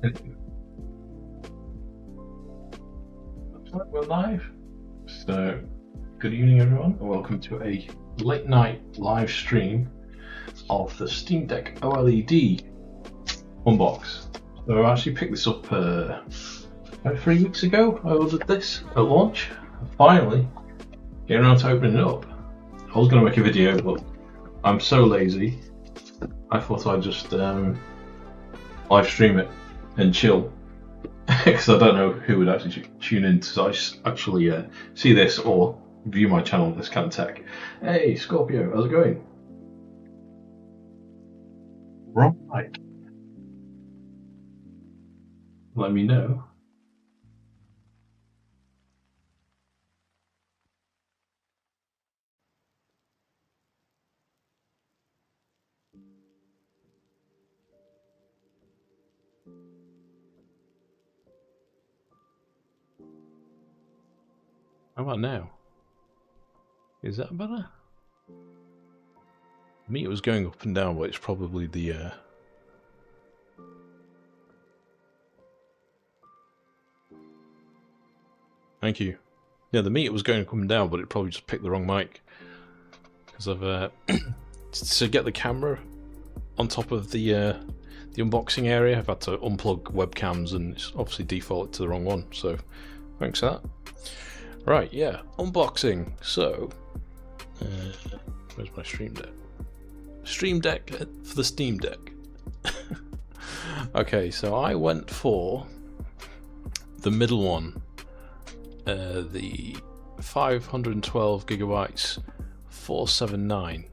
Looks like we're live. So, good evening, everyone, and welcome to a late night live stream of the Steam Deck OLED unbox. So, I actually picked this up about 3 weeks ago. I ordered this at launch. Finally, getting around to opening it up. I was going to make a video, but I'm so lazy. I thought I'd just live stream it and chill, because I don't know who would actually tune in to actually see this or view my channel, This Kind of Tech. Hey Scorpio, how's it going? Wrong mic. Let me know. How about now? Is that better? Me, it was going up and down, but it's probably the Thank you. Yeah, the meter was going up and down, but it probably just picked the wrong mic. Because I've to get the camera on top of the unboxing area, I've had to unplug webcams, and it's obviously defaulted to the wrong one. So, thanks for that. Right, yeah, unboxing. So, where's my Stream Deck? Stream Deck for the Steam Deck. Okay, so I went for the middle one, the 512 gigabytes 479.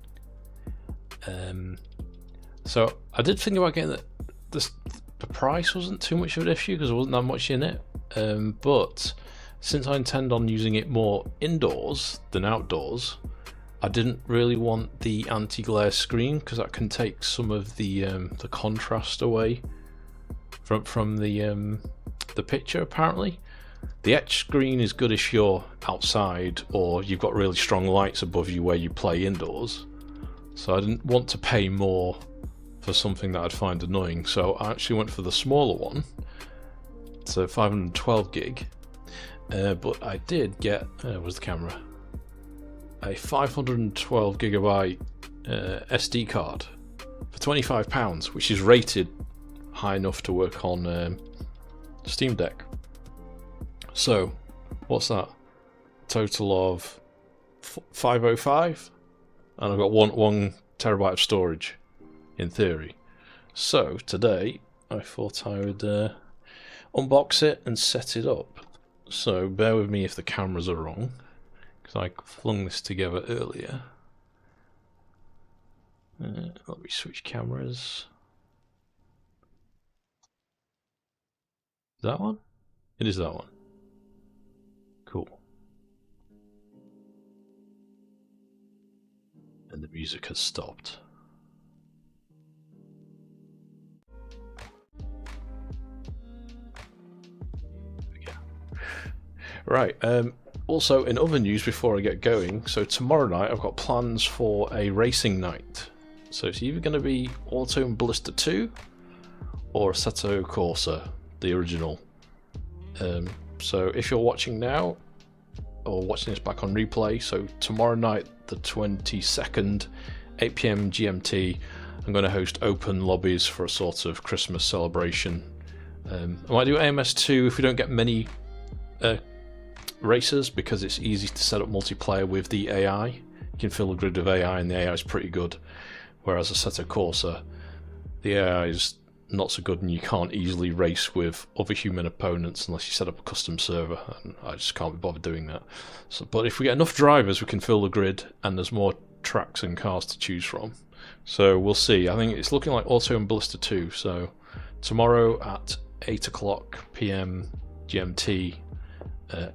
So I did think about getting the price wasn't too much of an issue because there wasn't that much in it, but since I intend on using it more indoors than outdoors, I didn't really want the anti-glare screen because that can take some of the contrast away from the picture. Apparently, the etch screen is good if you're outside or you've got really strong lights above you where you play indoors. So I didn't want to pay more for something that I'd find annoying. So I actually went for the smaller one. It's a 512 gig. But I did get, where's the camera? A 512 gigabyte SD card for £25, which is rated high enough to work on Steam Deck. So, what's that? Total of 505, and I've got one terabyte of storage, in theory. So today, I thought I would unbox it and set it up. So bear with me if the cameras are wrong, because I flung this together earlier. Let me switch cameras. Is that one? It is that one. Cool. And the music has stopped. Right, also in other news before I get going, so tomorrow night I've got plans for a racing night. So it's either going to be Auto and Ballista 2 or Assetto Corsa, the original. So if you're watching now, or watching this back on replay, so tomorrow night, the 22nd, 8 PM GMT, I'm going to host open lobbies for a sort of Christmas celebration. I might do AMS2 if we don't get many racers, because it's easy to set up multiplayer with the AI. You can fill a grid of AI and the AI is pretty good, whereas Assetto Corsa, the AI is not so good and you can't easily race with other human opponents unless you set up a custom server, and I just can't be bothered doing that. So, but if we get enough drivers, we can fill the grid and there's more tracks and cars to choose from. So we'll see. I think it's looking like Auto and Ballista 2. So tomorrow at 8 o'clock PM GMT,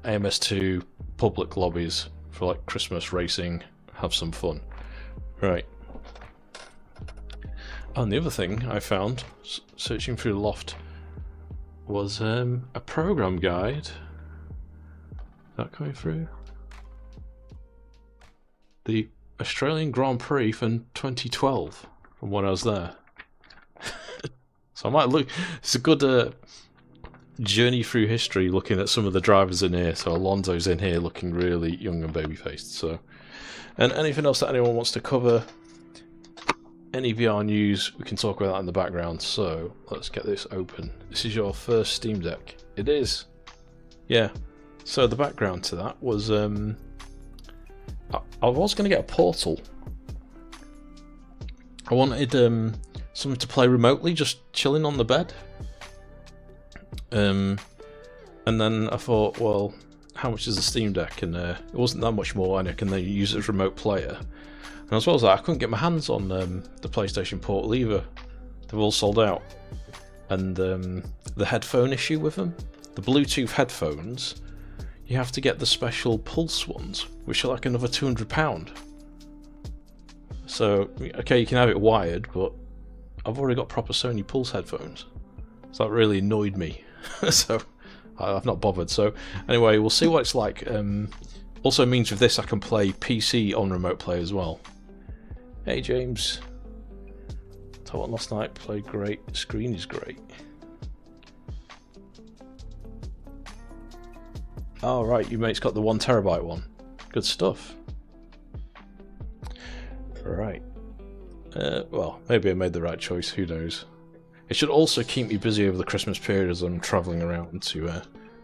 AMS2 public lobbies for like Christmas racing, have some fun. Right. And the other thing I found searching through the loft was a program guide. Is that coming through? The Australian Grand Prix from 2012, from when I was there. So I might look. It's a good journey through history, looking at some of the drivers in here. So Alonso's in here, looking really young and baby-faced. So, and anything else that anyone wants to cover, any VR news, we can talk about that in the background. So let's get this open. This is your first Steam Deck. It is. Yeah. So the background to that was I was going to get a Portal. I wanted something to play remotely, just chilling on the bed. And then I thought, well, how much is a Steam Deck? And it wasn't that much more, and I can then use it as a remote player. And as well as that, I couldn't get my hands on the PlayStation Portal either. They've all sold out. And the headphone issue with them, the Bluetooth headphones, you have to get the special Pulse ones, which are like another £200. So, okay, you can have it wired, but I've already got proper Sony Pulse headphones. So that really annoyed me. So I've not bothered. So anyway, we'll see what it's like. Also means with this I can play PC on remote play as well. Hey James. Told what last night, played great. Screen is great. Oh right, your mate's got the 1TB one. Good stuff. Right. Well, maybe I made the right choice, who knows. It should also keep me busy over the Christmas period as I'm travelling around to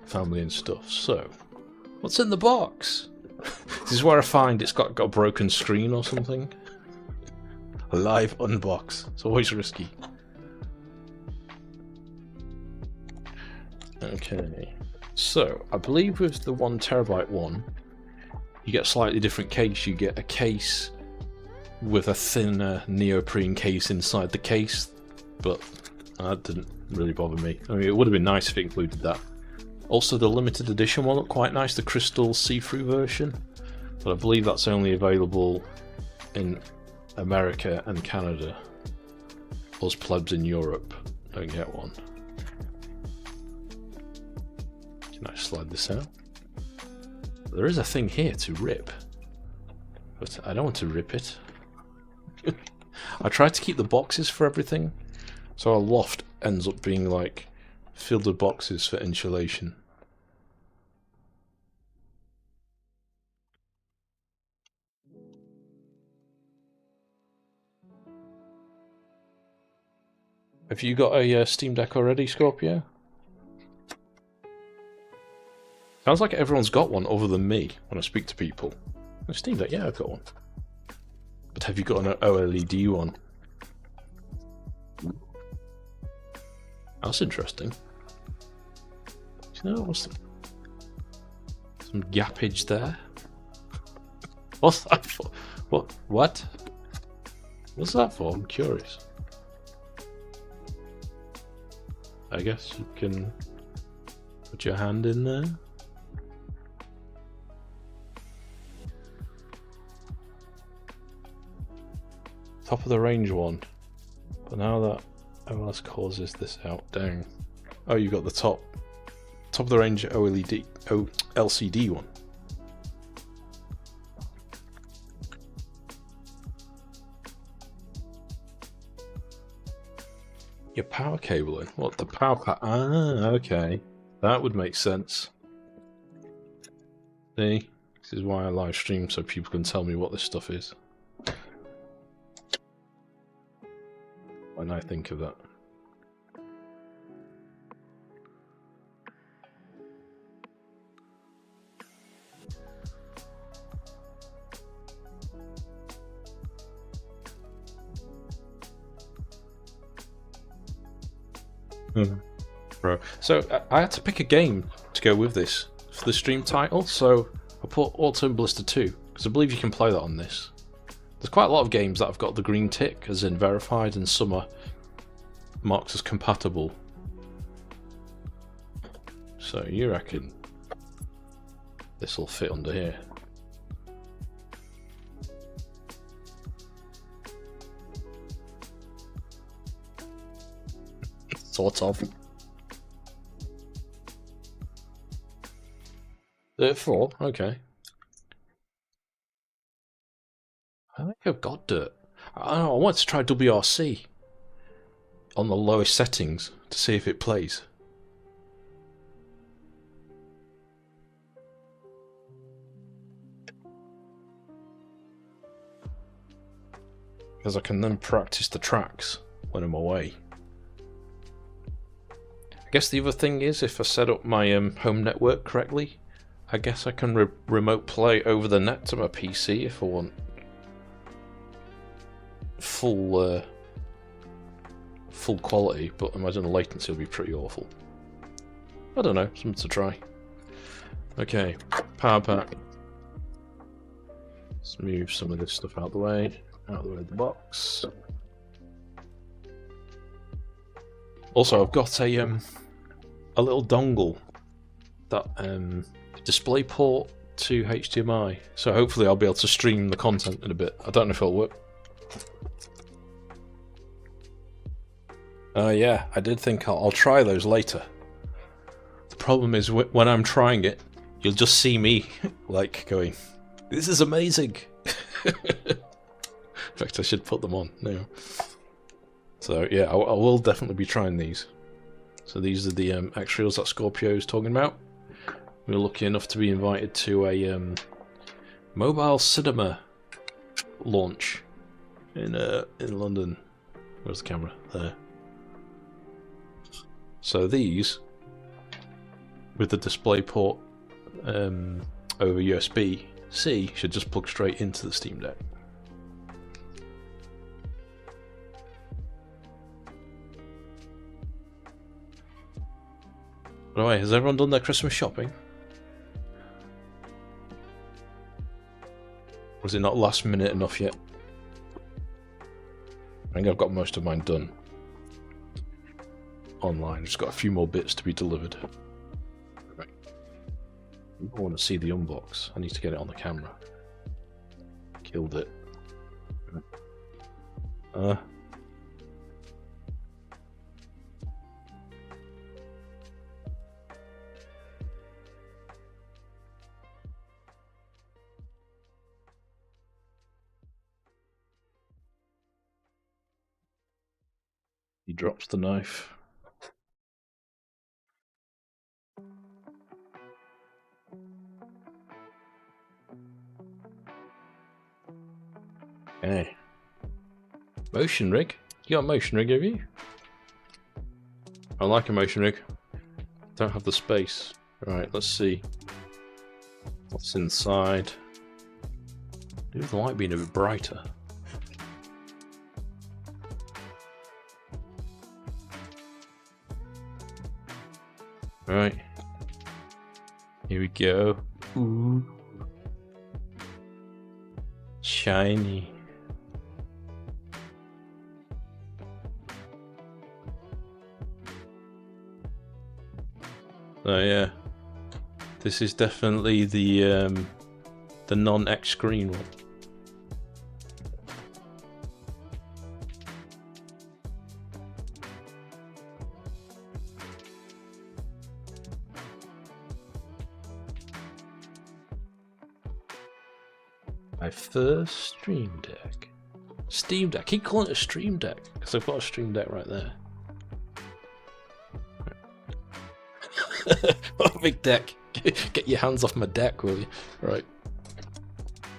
family and stuff. So, what's in the box? This is where I find it's got a broken screen or something. A live unbox. It's always risky. Okay. So, I believe with the 1TB one, you get a slightly different case. You get a case with a thinner neoprene case inside the case, but that didn't really bother me. I mean, it would have been nice if it included that. Also, the limited edition one looked quite nice, the crystal see-through version, but I believe that's only available in America and Canada. Us plebs in Europe don't get one. Can I slide this out? There is a thing here to rip, but I don't want to rip it. I tried to keep the boxes for everything, so our loft ends up being like filled with boxes for insulation. Have you got a Steam Deck already, Scorpio? Sounds like everyone's got one other than me when I speak to people. A Steam Deck, yeah, I've got one. But have you got an OLED one? That's interesting. Do you know what's some gappage there? What's that for? What? What's that for? I'm curious. I guess you can put your hand in there. Top of the range one. But now that OLS causes this out, dang. Oh, you got the top of the range OLED, LCD one. Your power cabling? What, the power pack? Ah, okay. That would make sense. See? This is why I live stream, so people can tell me what this stuff is. When I think of that. Bro. So I had to pick a game to go with this for the stream title, so I put Autumn Blister 2, because I believe you can play that on this. There's quite a lot of games that have got the green tick, as in verified, and some are marked as compatible. So you reckon this will fit under here? Sort of. 4, okay. I think I've got dirt. I don't know, I want to try WRC. on the lowest settings to see if it plays. Because I can then practice the tracks when I'm away. I guess the other thing is, if I set up my home network correctly, I guess I can remote play over the net to my PC if I want full quality, but I imagine the latency will be pretty awful. I don't know, something to try. Okay, power pack. Let's move some of this stuff out of the way of the box. Also, I've got a little dongle that display port to HDMI, so hopefully I'll be able to stream the content in a bit. I don't know if it'll work. Yeah, I did think I'll try those later. The problem is when I'm trying it, you'll just see me like going, "This is amazing." In fact, I should put them on now. So yeah, I will definitely be trying these. So these are the extras that Scorpio's talking about. We were lucky enough to be invited to a mobile cinema launch in London. Where's the camera? There. So these, with the display port over USB-C, should just plug straight into the Steam Deck. By the way, has everyone done their Christmas shopping? Or is it not last minute enough yet? I think I've got most of mine done online. Just got a few more bits to be delivered. Right. I want to see the unbox. I need to get it on the camera. Killed it. He drops the knife. Okay. Motion rig? You got a motion rig, have you? I like a motion rig. Don't have the space. Right, let's see what's inside. Do the light being a bit brighter. Right. Here we go. Ooh. Shiny. Oh yeah. This is definitely the non-X screen one. My first Stream Deck. Steam Deck. Keep calling it a Stream Deck because I've got a Stream Deck right there. Oh, big deck. Get your hands off my deck, will you? Right.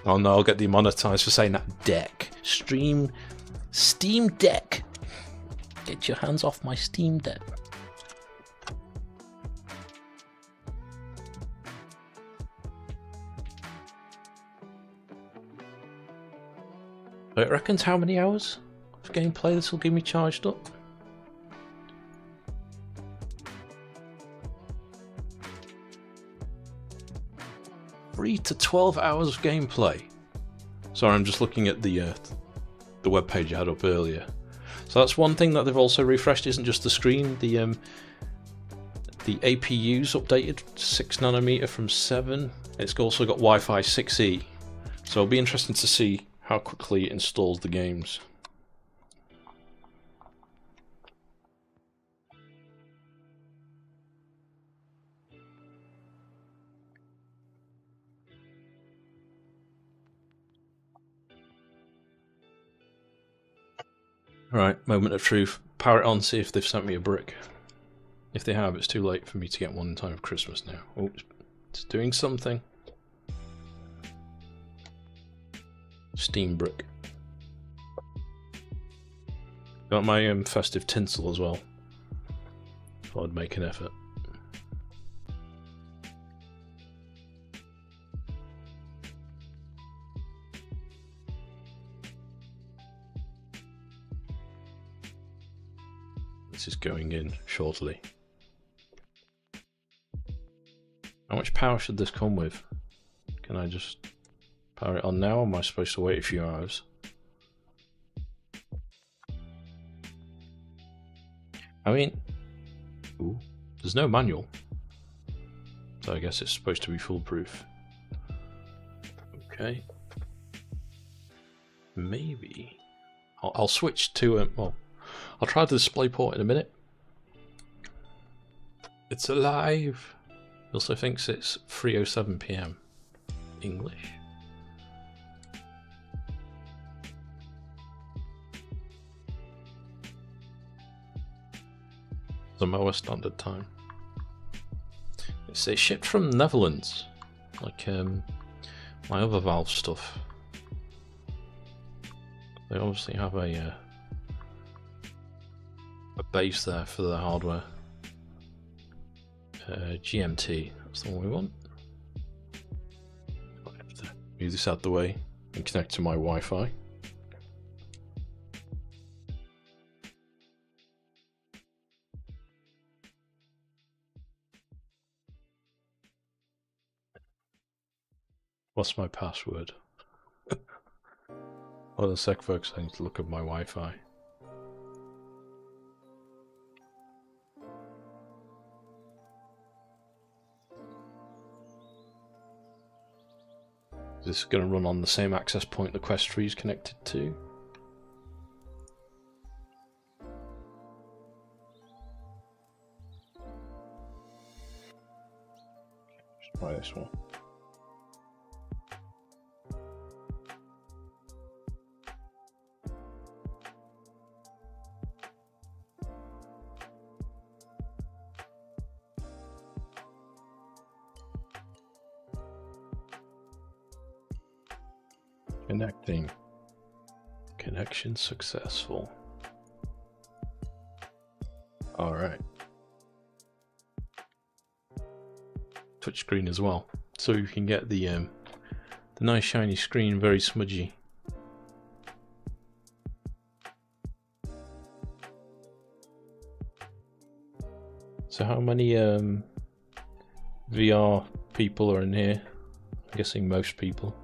Oh no, I'll get demonetized for saying that. Deck. Steam Deck. Get your hands off my Steam Deck. It reckons how many hours of gameplay this will give me charged up? Three to 12 hours of gameplay. Sorry, I'm just looking at the web page I had up earlier. So that's one thing that they've also refreshed. Isn't just the screen. The APU's updated 6nm from 7. It's also got Wi-Fi 6E. So it'll be interesting to see how quickly it installs the games. Right, moment of truth. power it on, see if they've sent me a brick. If they have, it's too late for me to get one in time for Christmas now. Oh, it's doing something. Steam brick. Got my festive tinsel as well. Thought I'd make an effort. This is going in shortly. How much power should this come with? Can I just power it on now, or am I supposed to wait a few hours? I mean, ooh, there's no manual, so I guess it's supposed to be foolproof. Okay. Maybe I'll switch to well, I'll try the display port in a minute. It's alive. It also thinks it's 3:07 PM English. Samoa Standard Time. It's shipped from the Netherlands, like my other Valve stuff. They obviously have a base there for the hardware. GMT, that's the one we want. I have to move this out the way and connect to my Wi-Fi. What's my password? Hold on a sec, folks, I need to look at my Wi-Fi. Is this going to run on the same access point the Quest 3 is connected to? Let's try this one. Connecting. Connection successful. Alright. Touchscreen as well. So you can get the nice shiny screen very smudgy. So how many VR people are in here? I'm guessing most people.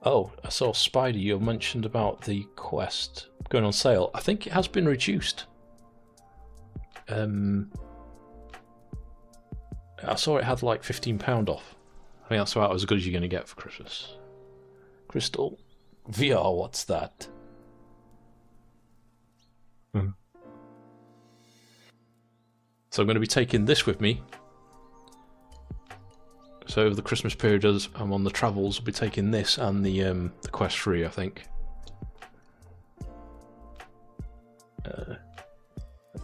Oh, I saw Spider, you mentioned about the Quest going on sale. I think it has been reduced. I saw it had like £15 off. I think that's about as good as you're going to get for Christmas. Crystal VR, what's that? So I'm going to be taking this with me. So over the Christmas period, as I'm on the travels, I'll be taking this and the Quest 3, I think.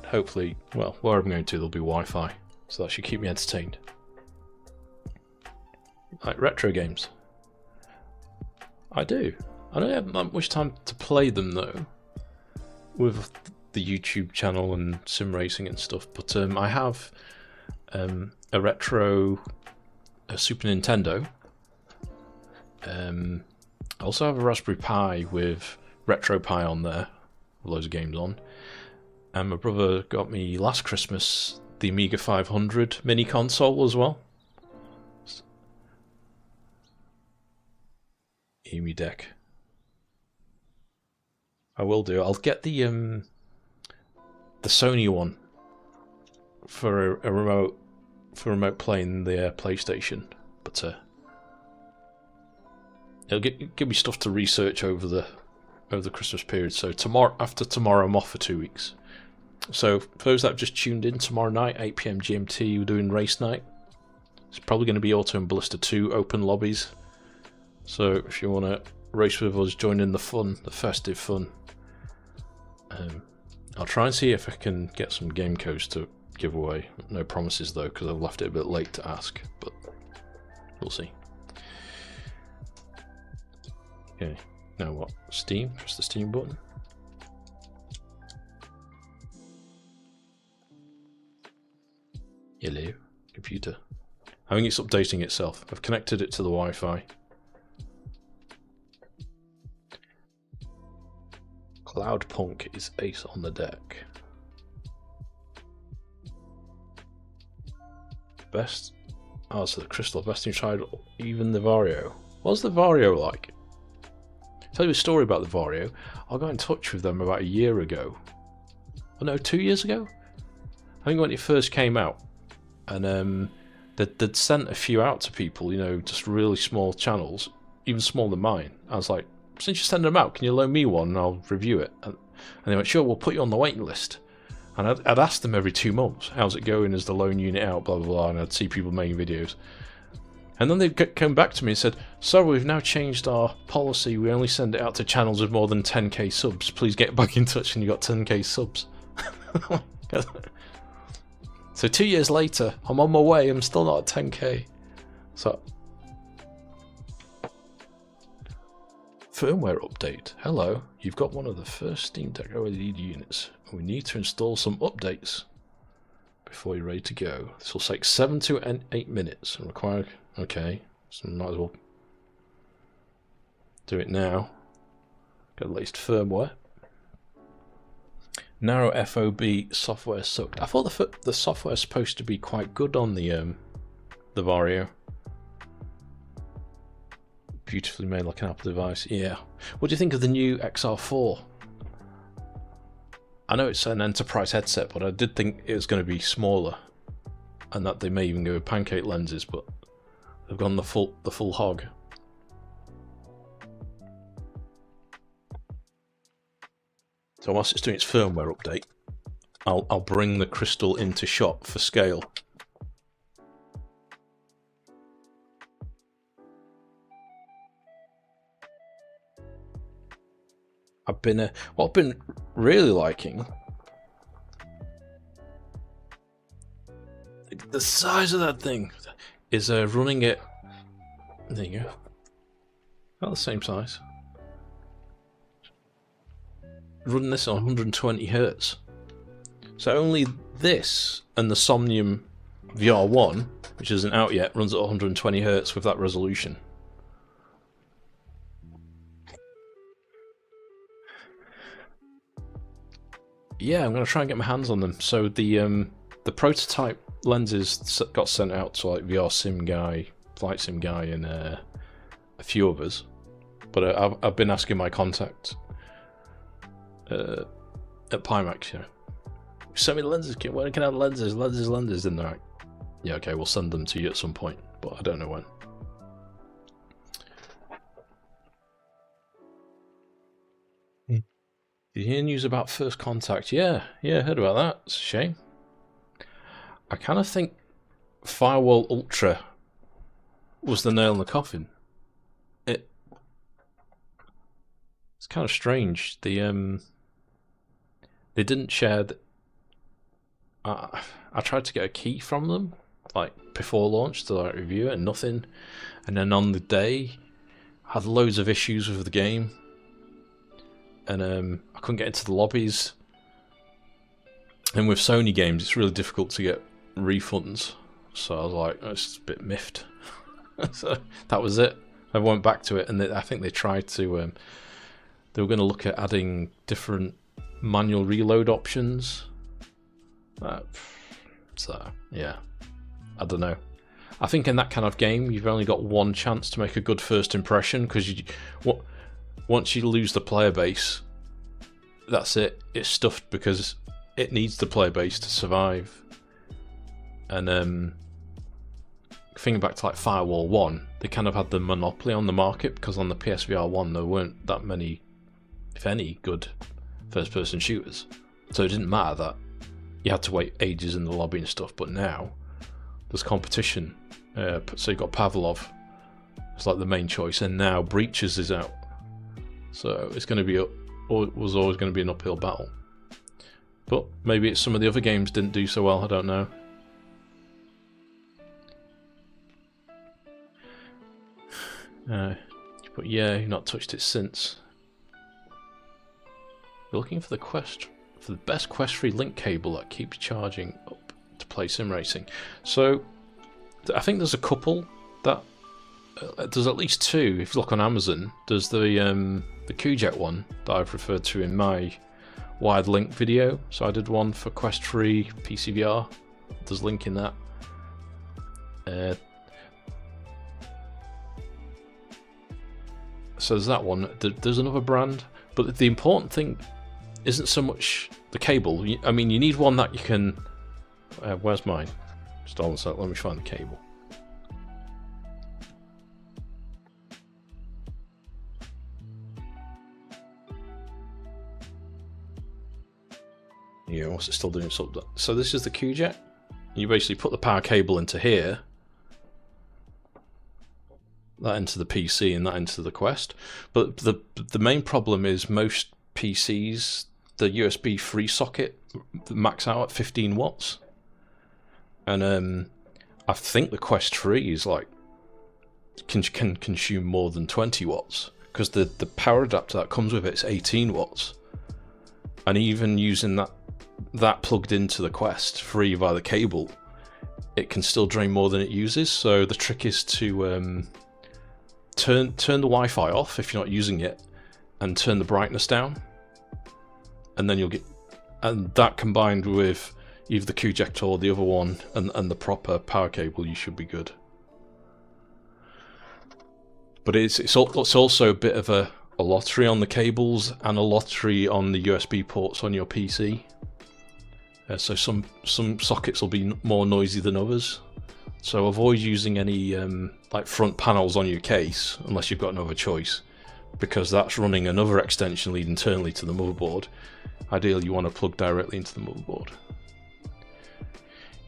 Hopefully, well, where I'm going to, there'll be Wi-Fi, so that should keep me entertained. Like retro games. I do. I don't have that much time to play them though, with the YouTube channel and sim racing and stuff. But I have a retro. A Super Nintendo. I also have a Raspberry Pi with RetroPie on there, with loads of games on. And my brother got me last Christmas the Amiga 500 mini console as well. EMI deck. I will do. I'll get the Sony one for a remote. For remote playing the PlayStation, but it'll give me stuff to research over the Christmas period. So after tomorrow, I'm off for 2 weeks. So for those that have just tuned in, tomorrow night, 8 PM GMT, we're doing race night. It's probably going to be Auto and Ballista 2 open lobbies. So if you want to race with us, join in the fun, the festive fun. I'll try and see if I can get some game codes to give away. No promises though, because I've left it a bit late to ask, but we'll see. Okay, now what? Steam? Press the Steam button. Hello, computer. I think it's updating itself. I've connected it to the Wi-Fi. Cloudpunk is ace on the deck. Best. Oh, so the Crystal. Best you tried, even the Vario. What's the Vario like? I'll tell you a story about the Vario. I got in touch with them about a year ago. Oh no, 2 years ago? I think when it first came out. And they'd sent a few out to people, you know, just really small channels, even smaller than mine. I was like, since you're sending them out, can you loan me one and I'll review it? And they went, sure, we'll put you on the waiting list. And I'd ask them every 2 months, how's it going, is the loan unit out, blah, blah, blah, and I'd see people making videos. And then they'd come back to me and said, sorry, we've now changed our policy, we only send it out to channels with more than 10k subs, please get back in touch and you got 10k subs. So 2 years later, I'm on my way, I'm still not at 10k. So, firmware update. Hello, you've got one of the first Steam Deck OLED units. We need to install some updates before you're ready to go. This will take 7 to 8 minutes and require... Okay, so might as well do it now. Got the latest firmware. Narrow FOB software sucked. I thought the software is supposed to be quite good on the Vario. Beautifully made like an Apple device. Yeah. What do you think of the new XR4? I know it's an enterprise headset, but I did think it was going to be smaller, and that they may even go with pancake lenses, but they've gone the full hog. So whilst it's doing its firmware update, I'll bring the Crystal into shot for scale. What I've been really liking, the size of that thing, is running it. There you go. About the same size. Running this on 120 Hz. So only this and the Somnium VR1, which isn't out yet, runs at 120 Hz with that resolution. Yeah, I'm gonna try and get my hands on them. So the prototype lenses got sent out to like VR Sim Guy, Flight Sim Guy, and a few others. But I've been asking my contact at Pimax, you know, send me the lenses, kid. When can I have lenses? And they're like, yeah, okay, we'll send them to you at some point, but I don't know when. Did you hear news about First Contact? Yeah, I heard about that. It's a shame. I kind of think Firewall Ultra was the nail in the coffin. It's kind of strange. They didn't share. I tried to get a key from them, like before launch, to like review it, and nothing. And then on the day, I had loads of issues with the game. And I couldn't get into the lobbies. And with Sony games, it's really difficult to get refunds. So I was like, oh, it's a bit miffed. So that was it. I went back to it, and I think they tried to. They were going to look at adding different manual reload options. So yeah, I don't know. I think in that kind of game, you've only got one chance to make a good first impression, because once you lose the player base, that's it. It's stuffed, because it needs the player base to survive. And thinking back to like Firewall 1, they kind of had the monopoly on the market, because on the PSVR 1 there weren't that many, if any, good first-person shooters. So it didn't matter that you had to wait ages in the lobby and stuff. But now there's competition. So you've got Pavlov. It's like the main choice, and now Breaches is out. so it's going to be was always going to be an uphill battle. But maybe it's some of the other games didn't do so well, I don't know. But yeah, you've not touched it since. We're looking for the best Quest 3 link cable that keeps charging up to play sim racing. So I think there's a couple that there's at least two. If you look on Amazon, there's the QJet one that I've referred to in my wired link video. So I did one for Quest 3 PCVR. There's a link in that. So there's that one. There's another brand, but the important thing isn't so much the cable. I mean, you need one that you can. Where's mine? Just hold on a sec, let me find the cable. Yeah, what's it still doing? So this is the QJet. You basically put the power cable into here, that into the PC, and that into the Quest. But the main problem is most PCs, the USB 3 socket max out at 15 watts. And I think the Quest 3 is like can consume more than 20 watts because the power adapter that comes with it is 18 watts. And even using that plugged into the Quest 3 via the cable, it can still drain more than it uses. So the trick is to turn the Wi-Fi off if you're not using it, and turn the brightness down, and then you'll get, and that combined with either the QJet or the other one and the proper power cable, you should be good. But it's also a bit of a lottery on the cables and a lottery on the USB ports on your PC. So some sockets will be more noisy than others. So avoid using any like front panels on your case unless you've got no other choice, because that's running another extension lead internally to the motherboard. Ideally, you want to plug directly into the motherboard.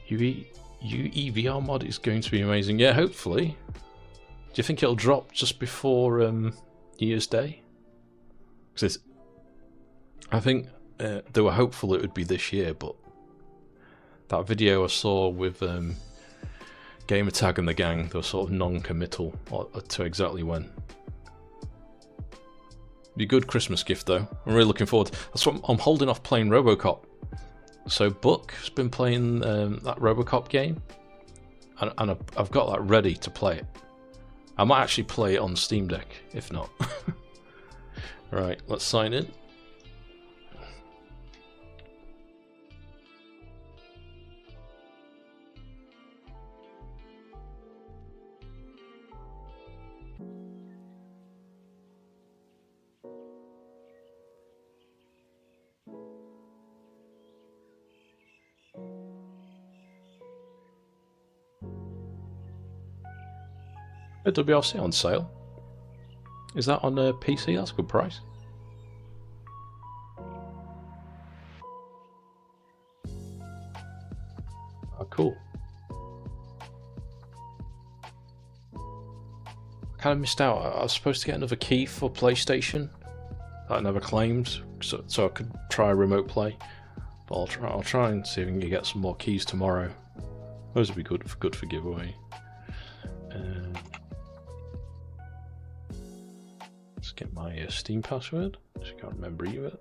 UEVR mod is going to be amazing. Yeah, hopefully. Do you think it'll drop just before New Year's Day? Because I think they were hopeful it would be this year, but that video I saw with Gamertag and the gang, they were sort of non-committal to exactly when. Be a good Christmas gift though. I'm really looking forward. That's what I'm holding off playing RoboCop. So Buck has been playing that RoboCop game, and I've got that ready to play it. I might actually play it on Steam Deck, if not. Right, let's sign in. A WRC on sale. Is that on a PC? That's a good price. Oh, cool. I kind of missed out. I was supposed to get another key for PlayStation that I never claimed, so I could try remote play. But I'll try and see if we can get some more keys tomorrow. Those would be good for giveaway. Let's get my Steam password. I can't remember either.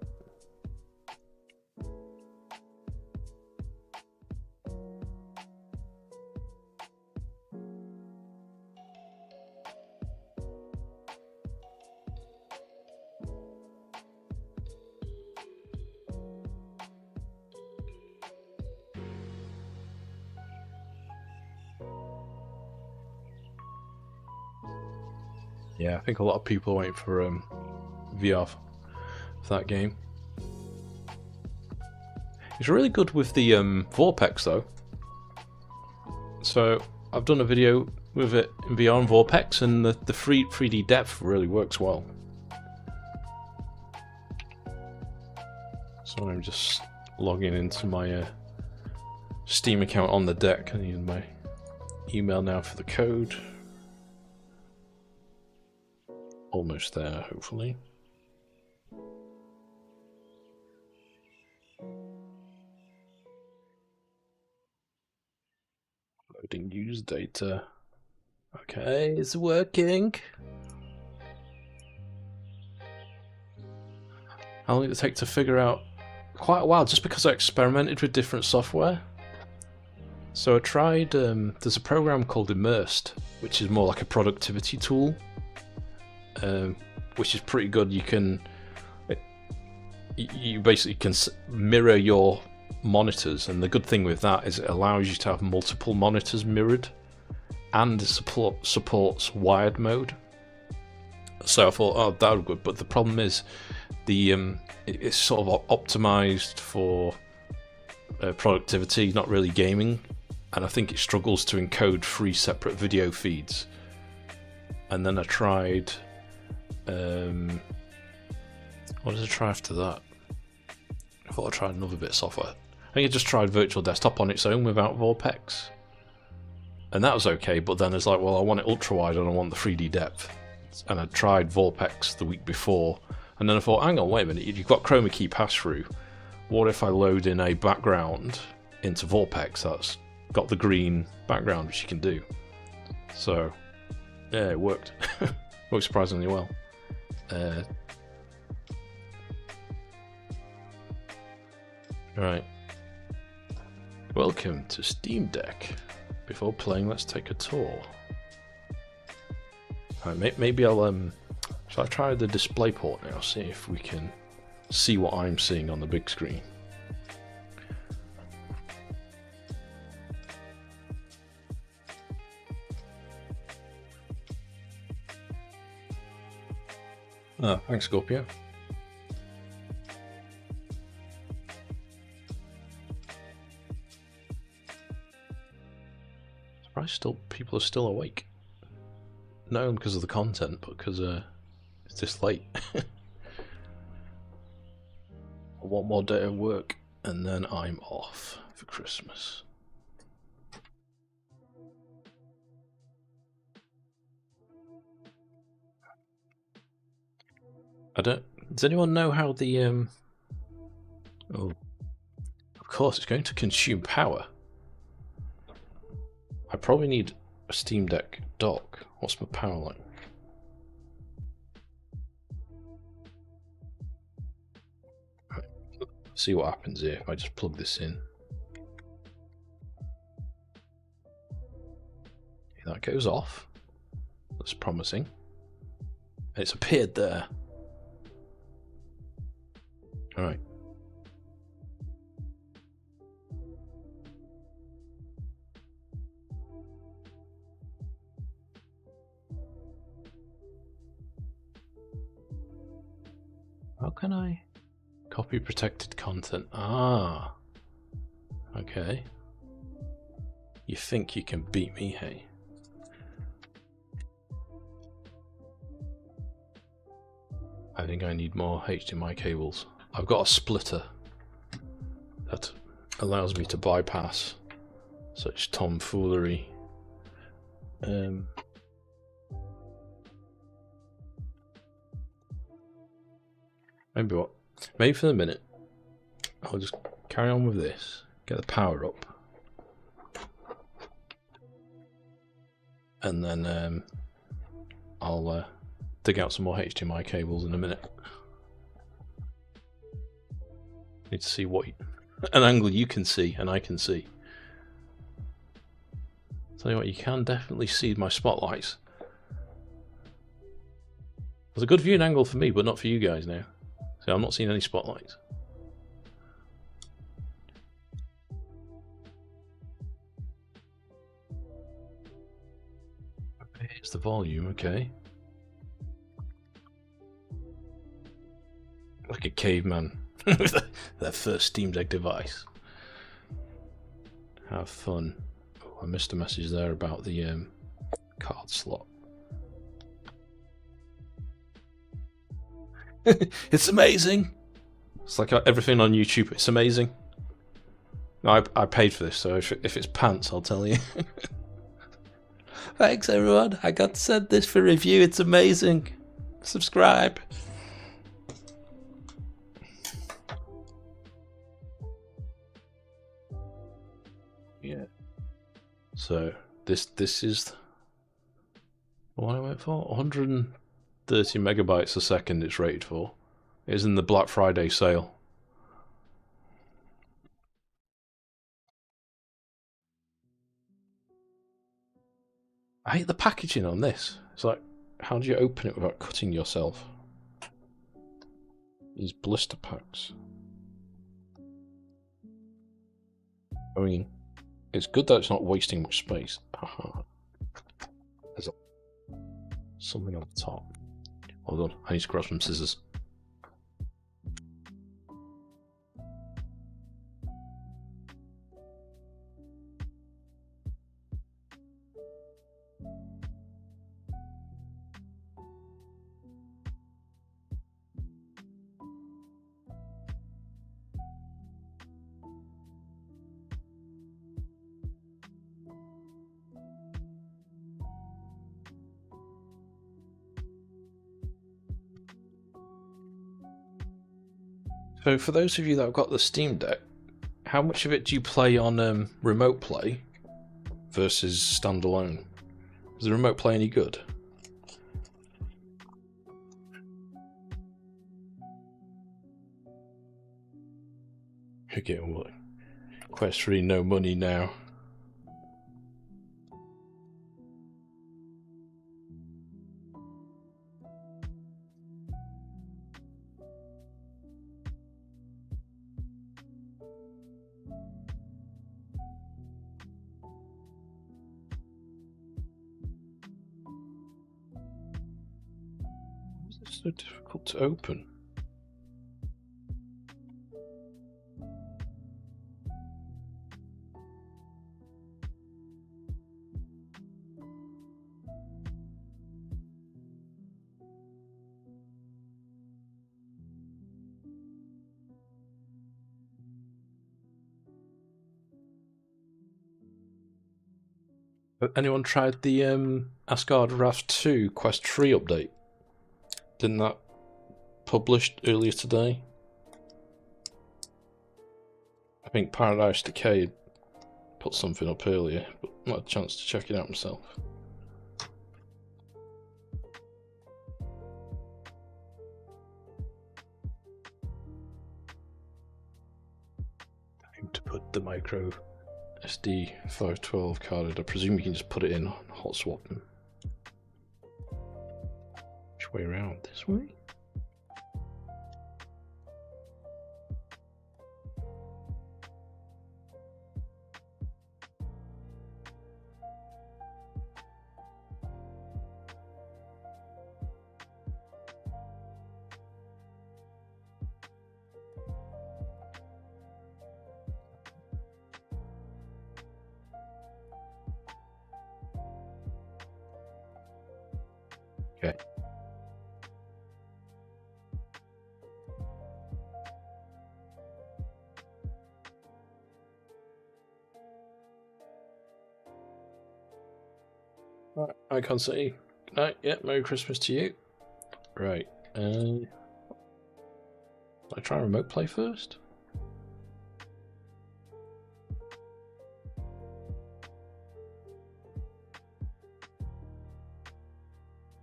Yeah, I think a lot of people are waiting for VR for that game. It's really good with the Vorpex though. So I've done a video with it in VR and Vorpex, and the 3D depth really works well. So I'm just logging into my Steam account on the deck. I need my email now for the code. Almost there, hopefully. Loading user data. Okay, it's working. How long did it take to figure out? Quite a while, just because I experimented with different software. So I tried, there's a program called Immersed, which is more like a productivity tool, which is pretty good. You basically can mirror your monitors, and the good thing with that is it allows you to have multiple monitors mirrored, and it supports wired mode. So I thought, oh, that would be good, but the problem is it's sort of optimized for productivity, not really gaming, and I think it struggles to encode 3 separate video feeds. And then I tried, what did I try after that? I thought I tried another bit of software. I think I just tried Virtual Desktop on its own without Vorpex, and that was okay, but then it's like, well, I want it ultra wide and I want the 3D depth. And I tried Vorpex the week before, and then I thought, hang on, wait a minute, you've got chroma key pass-through. What if I load in a background into Vorpex that's got the green background, which you can do? So, yeah, it worked. Worked surprisingly well. Right. Welcome to Steam Deck. Before playing, let's take a tour. Right, maybe shall I try the DisplayPort now, see if we can see what I'm seeing on the big screen. Oh, thanks, Scorpio. Surprised people are still awake. Not only because of the content, but because it's this late. I want more day of work, and then I'm off for Christmas. Does anyone know how the oh, of course it's going to consume power. I probably need a Steam Deck dock. What's my power like? Right. See what happens here if I just plug this in. That goes off. That's promising. It's appeared there. Alright. How can I copy protected content? Ah. Okay. You think you can beat me, hey? I think I need more HDMI cables. I've got a splitter that allows me to bypass such tomfoolery. Maybe for the minute, I'll just carry on with this, get the power up, and then I'll dig out some more HDMI cables in a minute. Need to see what an angle you can see and I can see. Tell you what, you can definitely see my spotlights. There's a good viewing angle for me, but not for you guys now. So I'm not seeing any spotlights. Here's the volume, okay. Like a caveman with their first Steam Deck device. Have fun. Oh, I missed a message there about the card slot. It's amazing. It's like everything on YouTube. It's amazing. No, I paid for this, so if it's pants, I'll tell you. Thanks, everyone. I got sent this for review. It's amazing. Subscribe. Yeah. So this is what I went for. 130 megabytes a second it's rated for. It is in the Black Friday sale. I hate the packaging on this. It's like, how do you open it without cutting yourself? These blister packs. I mean, it's good that it's not wasting much space. Haha. There's something on the top. Hold on, I need to grab some scissors. So for those of you that have got the Steam Deck, how much of it do you play on remote play versus standalone? Is the remote play any good? You're getting what? Quest 3, no money now. So difficult to open. Anyone tried the Asgard Wrath 2 Quest 3 update? Didn't that published earlier today? I think Paradise Decay put something up earlier, but not a chance to check it out myself. Time to put the micro SD 512 card in. I presume you can just put it in hot swap them. Which way around? This way? Okay. Right, I can't see. Good night. Yeah, Merry Christmas to you. Right. I try remote play first.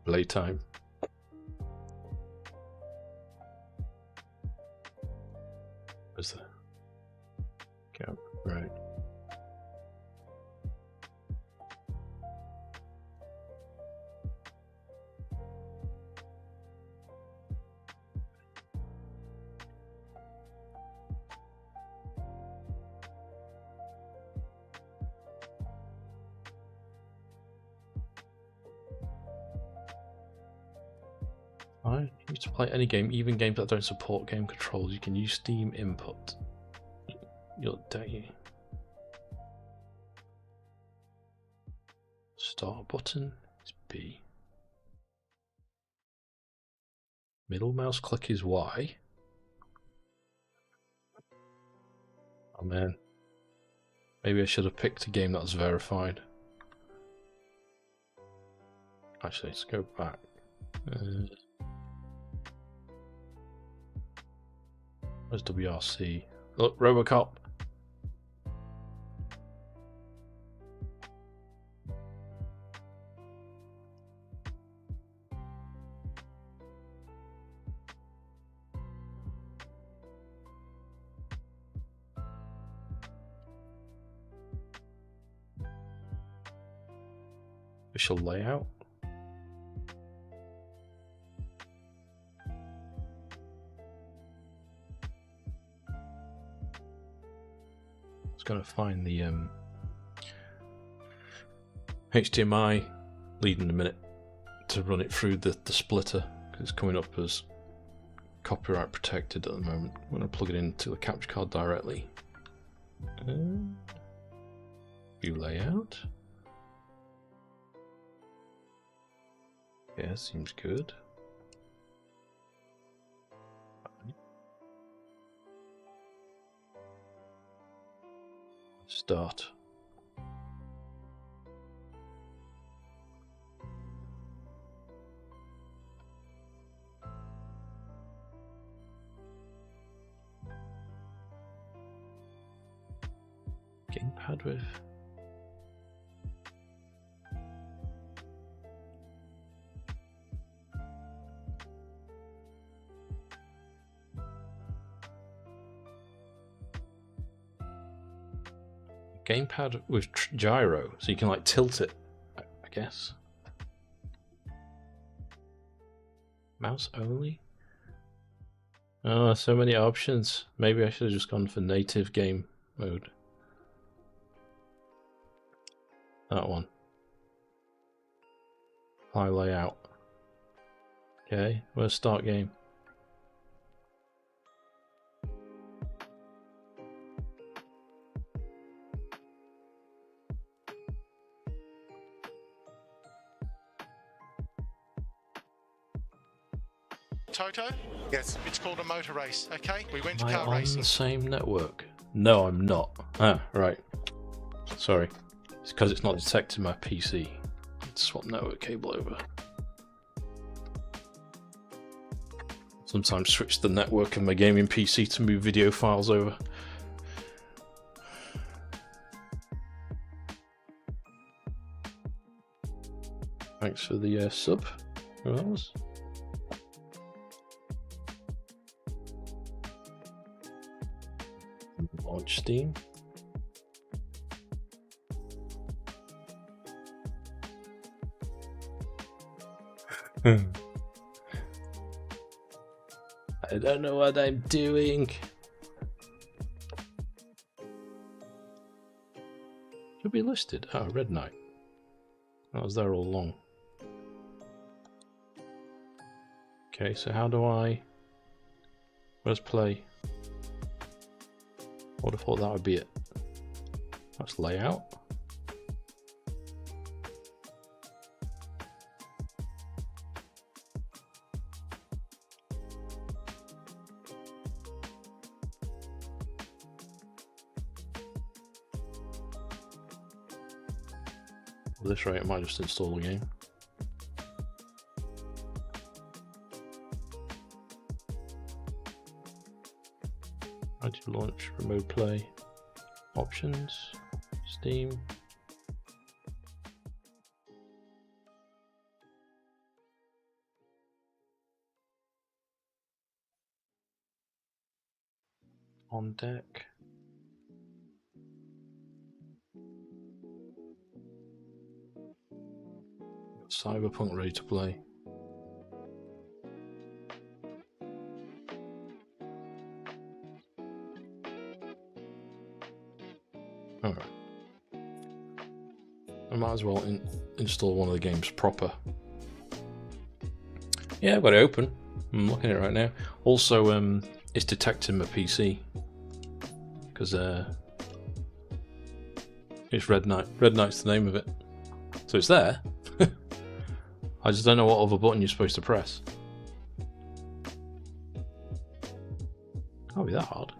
Playtime. Where's the camera? Right. I used to play any game, even games that don't support game controls. You can use Steam input. You'll dare you. Start button is B. Middle mouse click is Y. Oh man. Maybe I should have picked a game that's verified. Actually, let's go back. Where's WRC? Look, Robocop. official layout. I was going to find the HDMI lead in a minute to run it through the splitter, because it's coming up as copyright protected at the moment. I'm going to plug it into the capture card directly. View layout. Yeah, seems good. Start. Gamepad with gamepad with gyro, so you can like tilt it, I guess. Mouse only? Oh, so many options. Maybe I should have just gone for native game mode. That one. Apply layout. Okay, where's start game? Toto? Yes. It's called a motor race, okay? We went to Am I car on racing. the same network? No, I'm not. Ah, right. Sorry. It's because it's not detecting my PC. Let's swap network cable over. Sometimes switch the network of my gaming PC to move video files over. Thanks for the sub. Who that was? Launch Steam. I don't know what I'm doing. Should be listed. Oh, Red Knight. That was there all along. Okay, so how do I... Where's play? I would have thought that would be it. That's layout. At this rate, I might just install the game. How do you launch remote play? Options, Steam. On deck. Cyberpunk ready to play. Alright. I might as well install one of the games proper. Yeah, I've got it open. I'm looking at it right now. Also, it's detecting my PC. Because it's Red Knight. Red Knight's the name of it. So it's there. I just don't know what other button you're supposed to press. Can't be that hard.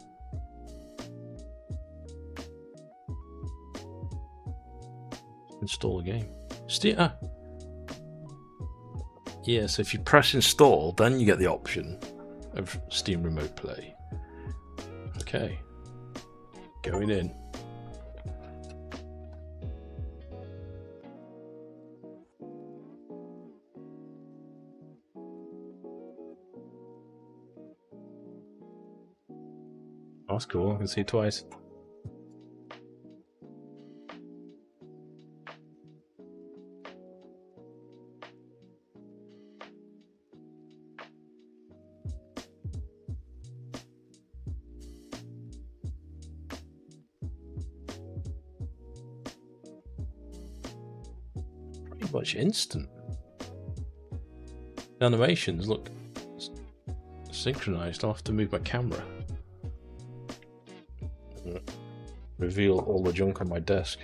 Install the game. Steam. Yeah, so if you press install, then you get the option of Steam Remote Play. Okay. Going in. Oh, that's cool. I can see it twice. pretty much instant. The animations look synchronized. I'll have to move my camera. Reveal all the junk on my desk.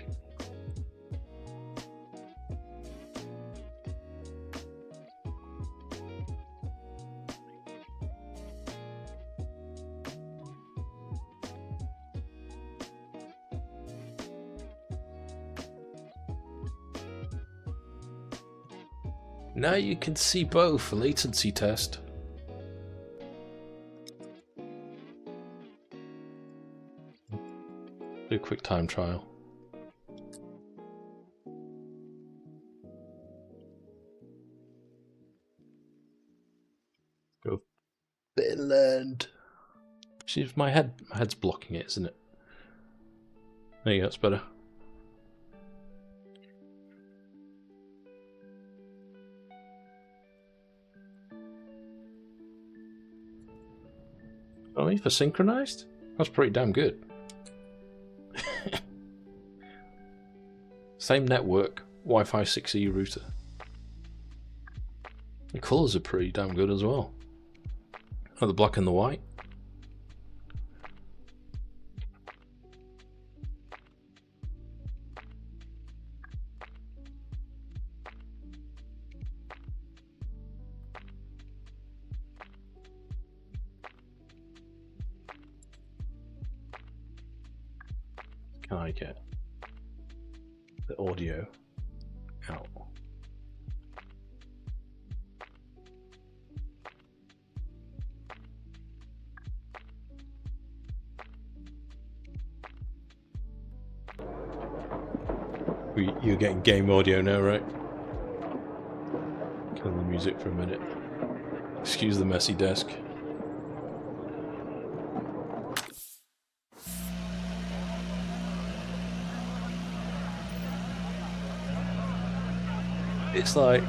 Now you can see both. Latency test. Do a quick time trial. Go Finland. See, my head's blocking it, isn't it? There you go, that's better. Oh, for synchronized? That's pretty damn good. Same network, Wi-Fi 6E router. The colours are pretty damn good as well. Oh, the black and the white. Can I get the audio out? You're getting game audio now, right? Kill the music for a minute. Excuse the messy desk. It's like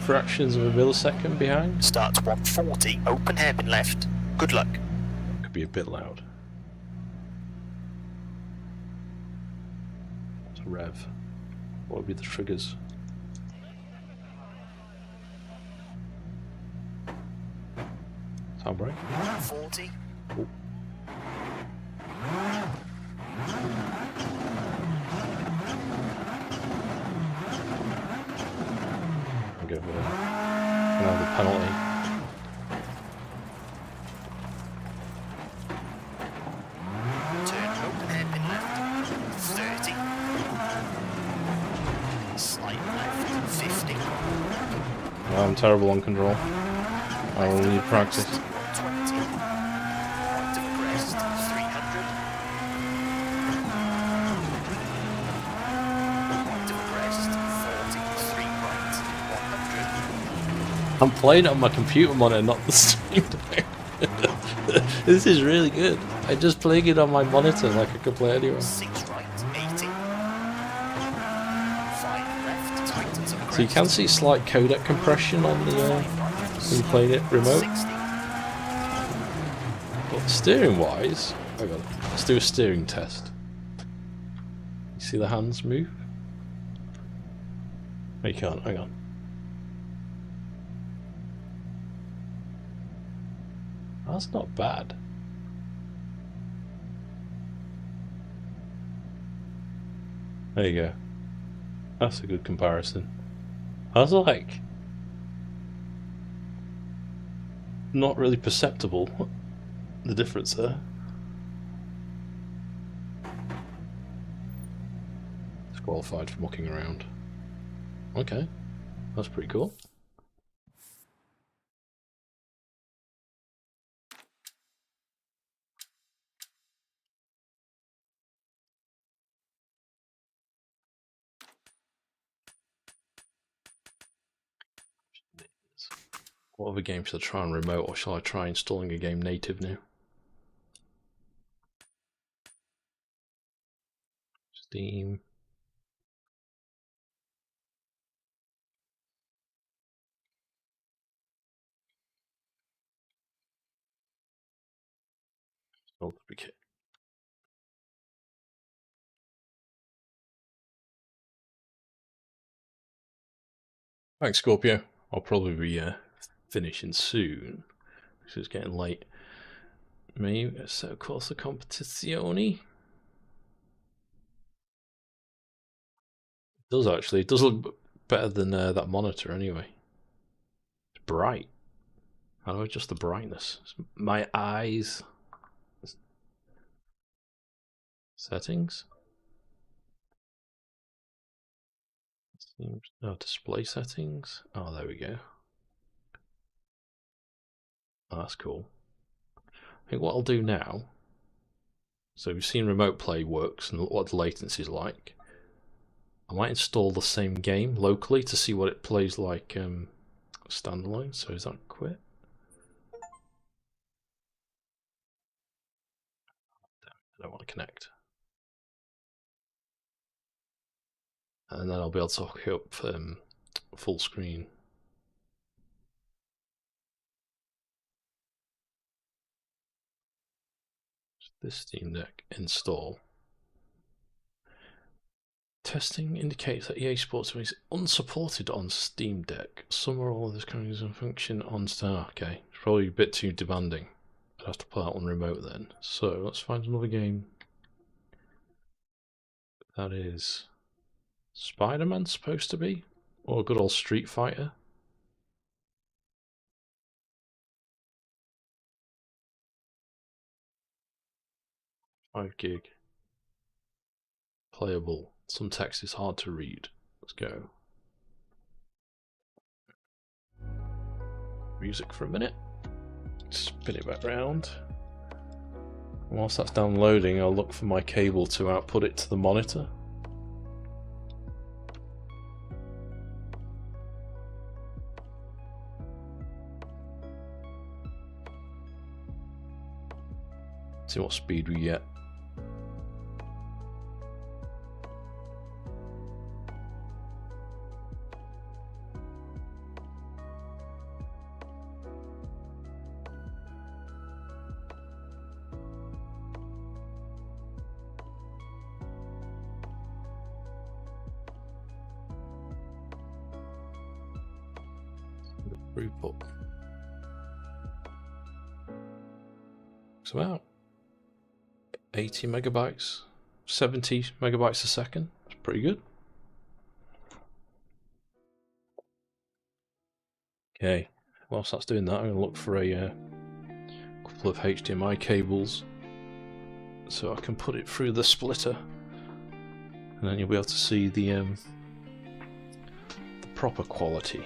fractions of a millisecond behind. Starts 140, open hairpin left. Good luck. Could be a bit loud. What's a rev? What would be the triggers? Sound break? 40. Oh. Go for another penalty. Turn open hairpin left. 30. Slight left. 50. I'm terrible on control. I will need practice. 120. Point of crest. 300. Point of crest. 40. 3 right. 100. I'm playing it on my computer monitor, not the Steam Deck. This is really good. I'm just playing it on my monitor like I could play anywhere. 6 right. 80. 5 left. Tightens of So you can see slight codec compression on the when you're playing it remote. 60. But steering wise, hang on, let's do a steering test. You see the hands move? No, you can't, hang on. That's not bad. There you go. That's a good comparison. I was like, not really perceptible, the difference there. Disqualified for mucking around. Okay, that's pretty cool. What other game should I try on remote, or shall I try installing a game native now? Steam. Duplicate. Thanks, Scorpio. I'll probably be finishing soon because it's getting late. Maybe so corsa competizione. It does actually. It does look better than that monitor anyway. It's bright. How do I adjust the brightness? My eyes. Settings. No, display settings. Oh, there we go. Oh, that's cool. I think what I'll do now. So we've seen remote play works and what the latency is like. I might install the same game locally to see what it plays like standalone. So is that quit? I don't want to connect. And then I'll be able to hook it up full screen. This Steam Deck install. Testing indicates that EA Sports WRC is unsupported on Steam Deck. Some or all of this kind of function on Steam. Okay, it's probably a bit too demanding. I'd have to play that one remote then. So let's find another game. That is Spider-Man supposed to be, or a good old Street Fighter. $5 gig. Playable. Some text is hard to read. Let's go. Music for a minute. Spin it back round. Whilst that's downloading, I'll look for my cable to output it to the monitor. See what speed we get. Throughput. It's about 80 megabytes, 70 megabytes a second. It's pretty good. Okay, whilst that's doing that, I'm going to look for a couple of HDMI cables so I can put it through the splitter, and then you'll be able to see the proper quality.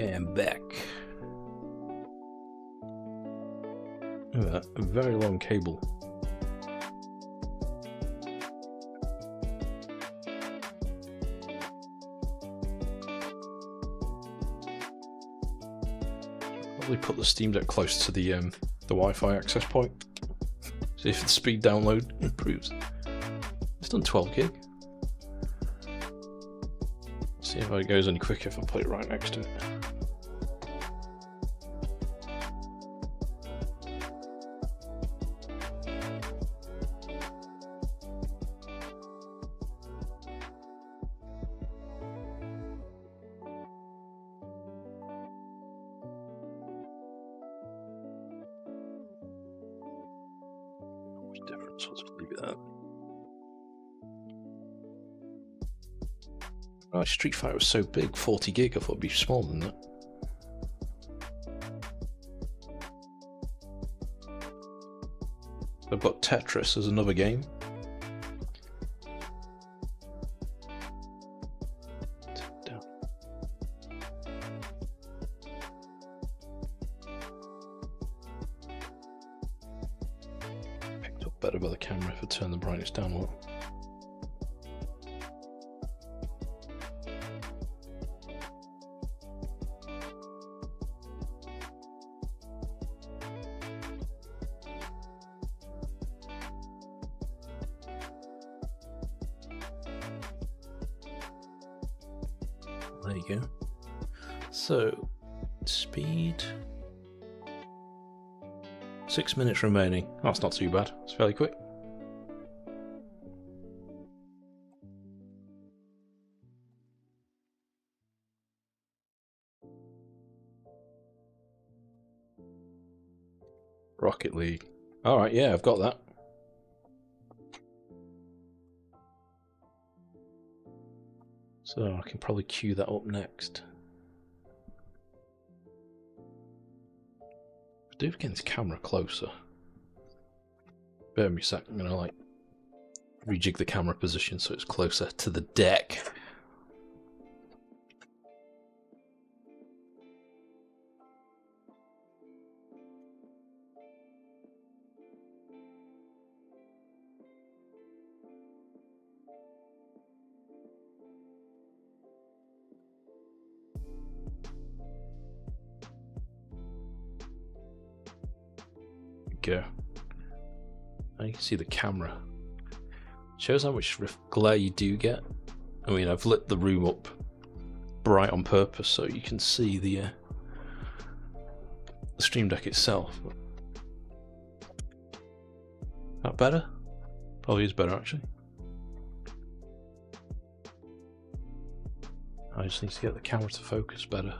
Okay, I'm back. Look at that, a very long cable. Probably put the Steam Deck close to the Wi-Fi access point. See if the speed download improves. It's done 12 gig. See if it goes any quicker if I put it right next to it. Difference, let's leave it at that. Oh, Street Fighter was so big, 40 gig, I thought it'd be smaller than that. I've got Tetris as another game. Down. Picked up better by the camera if I turn the brightness down a little. There you go. So, speed. 6 minutes remaining. Oh, that's not too bad. It's fairly quick. Rocket League. Alright, yeah, I've got that. So I can probably queue that up next. I do get this camera closer. Bear with me a sec, I'm gonna like rejig the camera position so it's closer to the deck. Go. Now you can see the camera. Shows how much glare you do get. I mean, I've lit the room up bright on purpose so you can see the Stream Deck itself. That better? Probably is better actually. I just need to get the camera to focus better.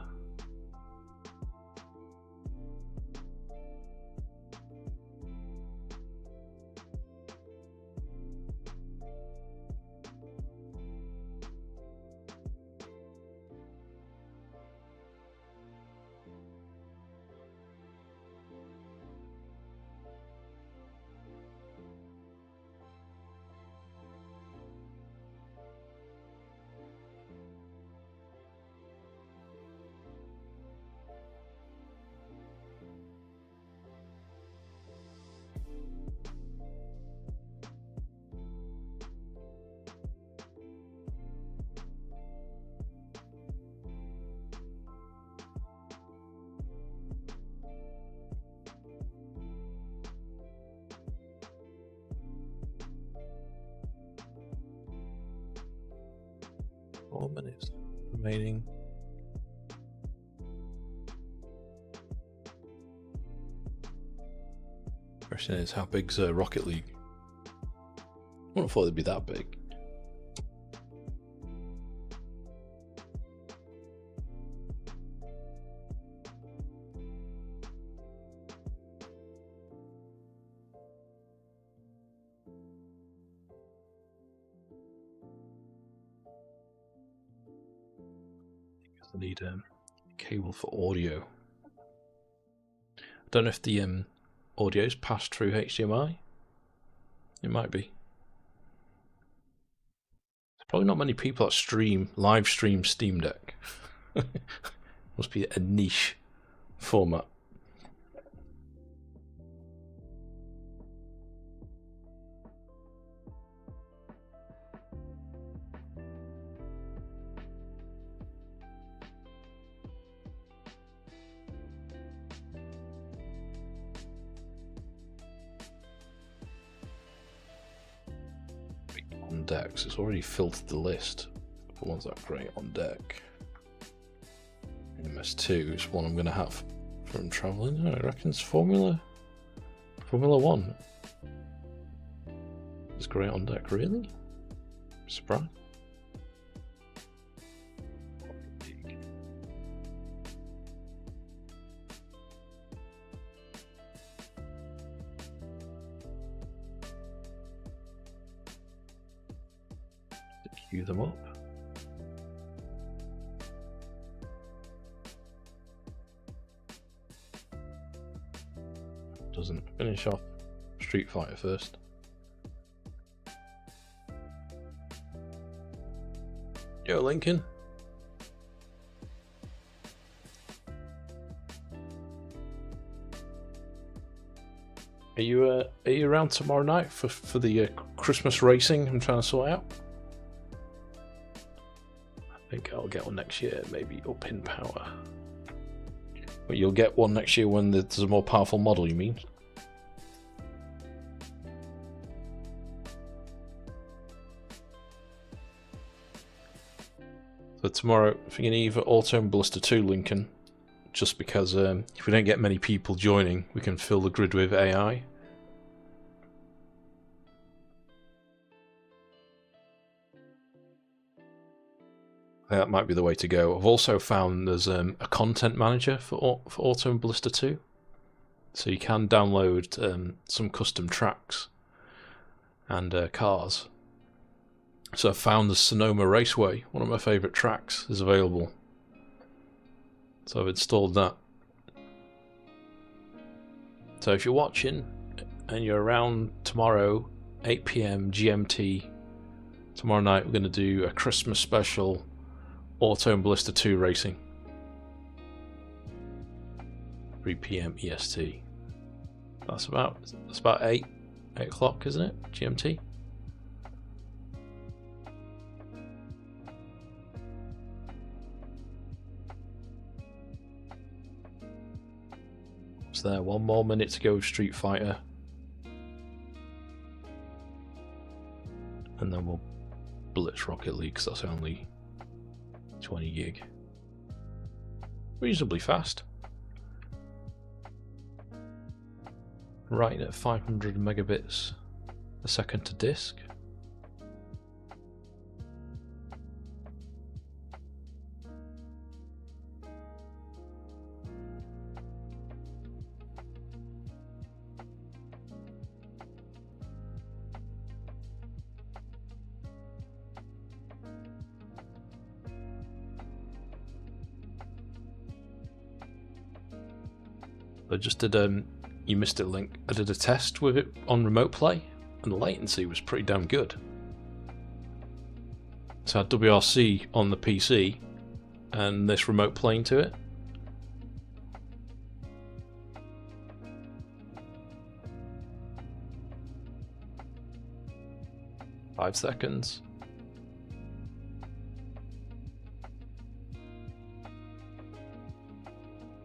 Minutes remaining. Question is, how big's Rocket League? I wouldn't have thought it'd be that big. I need a cable for audio. I don't know if the audio's passed through HDMI. It might be. There's probably not many people that live stream Steam Deck. Must be a niche format. On decks, it's already filtered the list for ones that are great on deck. MS2 is one I'm going to have from travelling. I reckon it's Formula 1. It's great on deck, really? Surprise. Queue them up. Doesn't finish off Street Fighter first. Yo, Lincoln. Are you around tomorrow night for the Christmas racing I'm trying to sort out? I think I'll get one next year, maybe up in power. But you'll get one next year when there's a more powerful model, you mean? So tomorrow, I think either Auto and Ballista 2, Lincoln, just because if we don't get many people joining, we can fill the grid with AI. That might be the way to go. I've also found there's a content manager for Auto and Ballista 2. So you can download some custom tracks and cars. So I found the Sonoma Raceway, one of my favourite tracks, is available. So I've installed that. So if you're watching and you're around tomorrow, 8 PM GMT, tomorrow night we're going to do a Christmas special Auto and Ballista 2 racing. 3 PM EST. That's about 8 o'clock, isn't it? GMT. So there, 1 more minute to go with Street Fighter. And then we'll blitz Rocket League, because that's only 20 gig. Reasonably fast. Writing at 500 megabits a second to disk. I just did you missed it, Link. I did a test with it on Remote Play, and the latency was pretty damn good. So I had WRC on the PC, and this remote playing to it. Five seconds.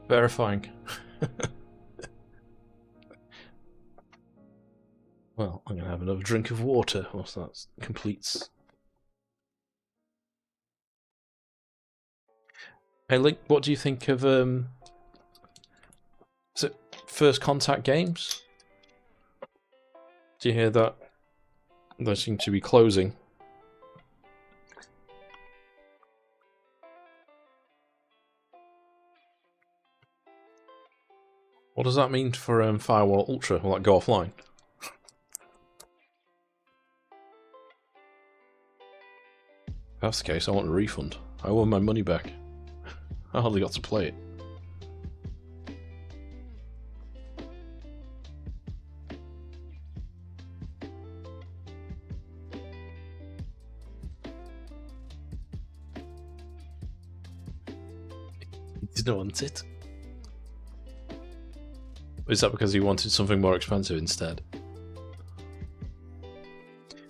Verifying. Well, I'm going to have another drink of water whilst that completes. Hey Link, what do you think of is it First Contact Games? Do you hear that? They seem to be closing. What does that mean for Firewall Ultra? Will that go offline? If that's the case, I want a refund. I want my money back. I hardly got to play it. didn't want it. Is that because he wanted something more expensive instead?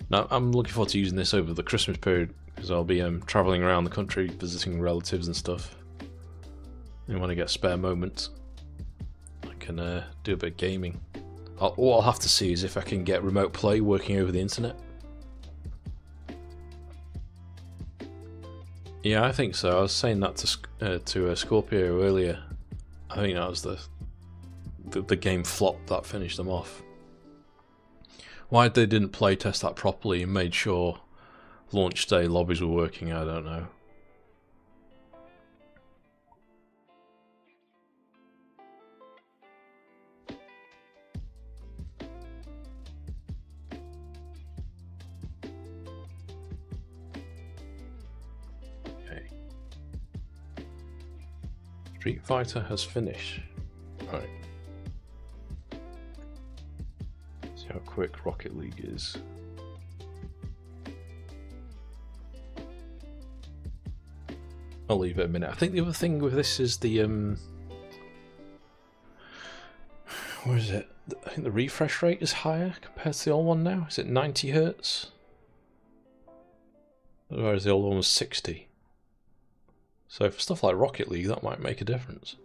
Now, I'm looking forward to using this over the Christmas period because I'll be travelling around the country visiting relatives and stuff. And when I get a spare moment, I can do a bit of gaming. All I'll have to see is if I can get remote play working over the internet. Yeah, I think so. I was saying that to Scorpio earlier. I think that was the game flop that finished them off. Why they didn't play test that properly and made sure launch day lobbies were working, I don't know. Street Fighter has finished. Right. See how quick Rocket League is. I'll leave it a minute. I think the other thing with this is the where is it? I think the refresh rate is higher compared to the old one now. Is it 90 Hz? Whereas the old one was 60. So for stuff like Rocket League, that might make a difference.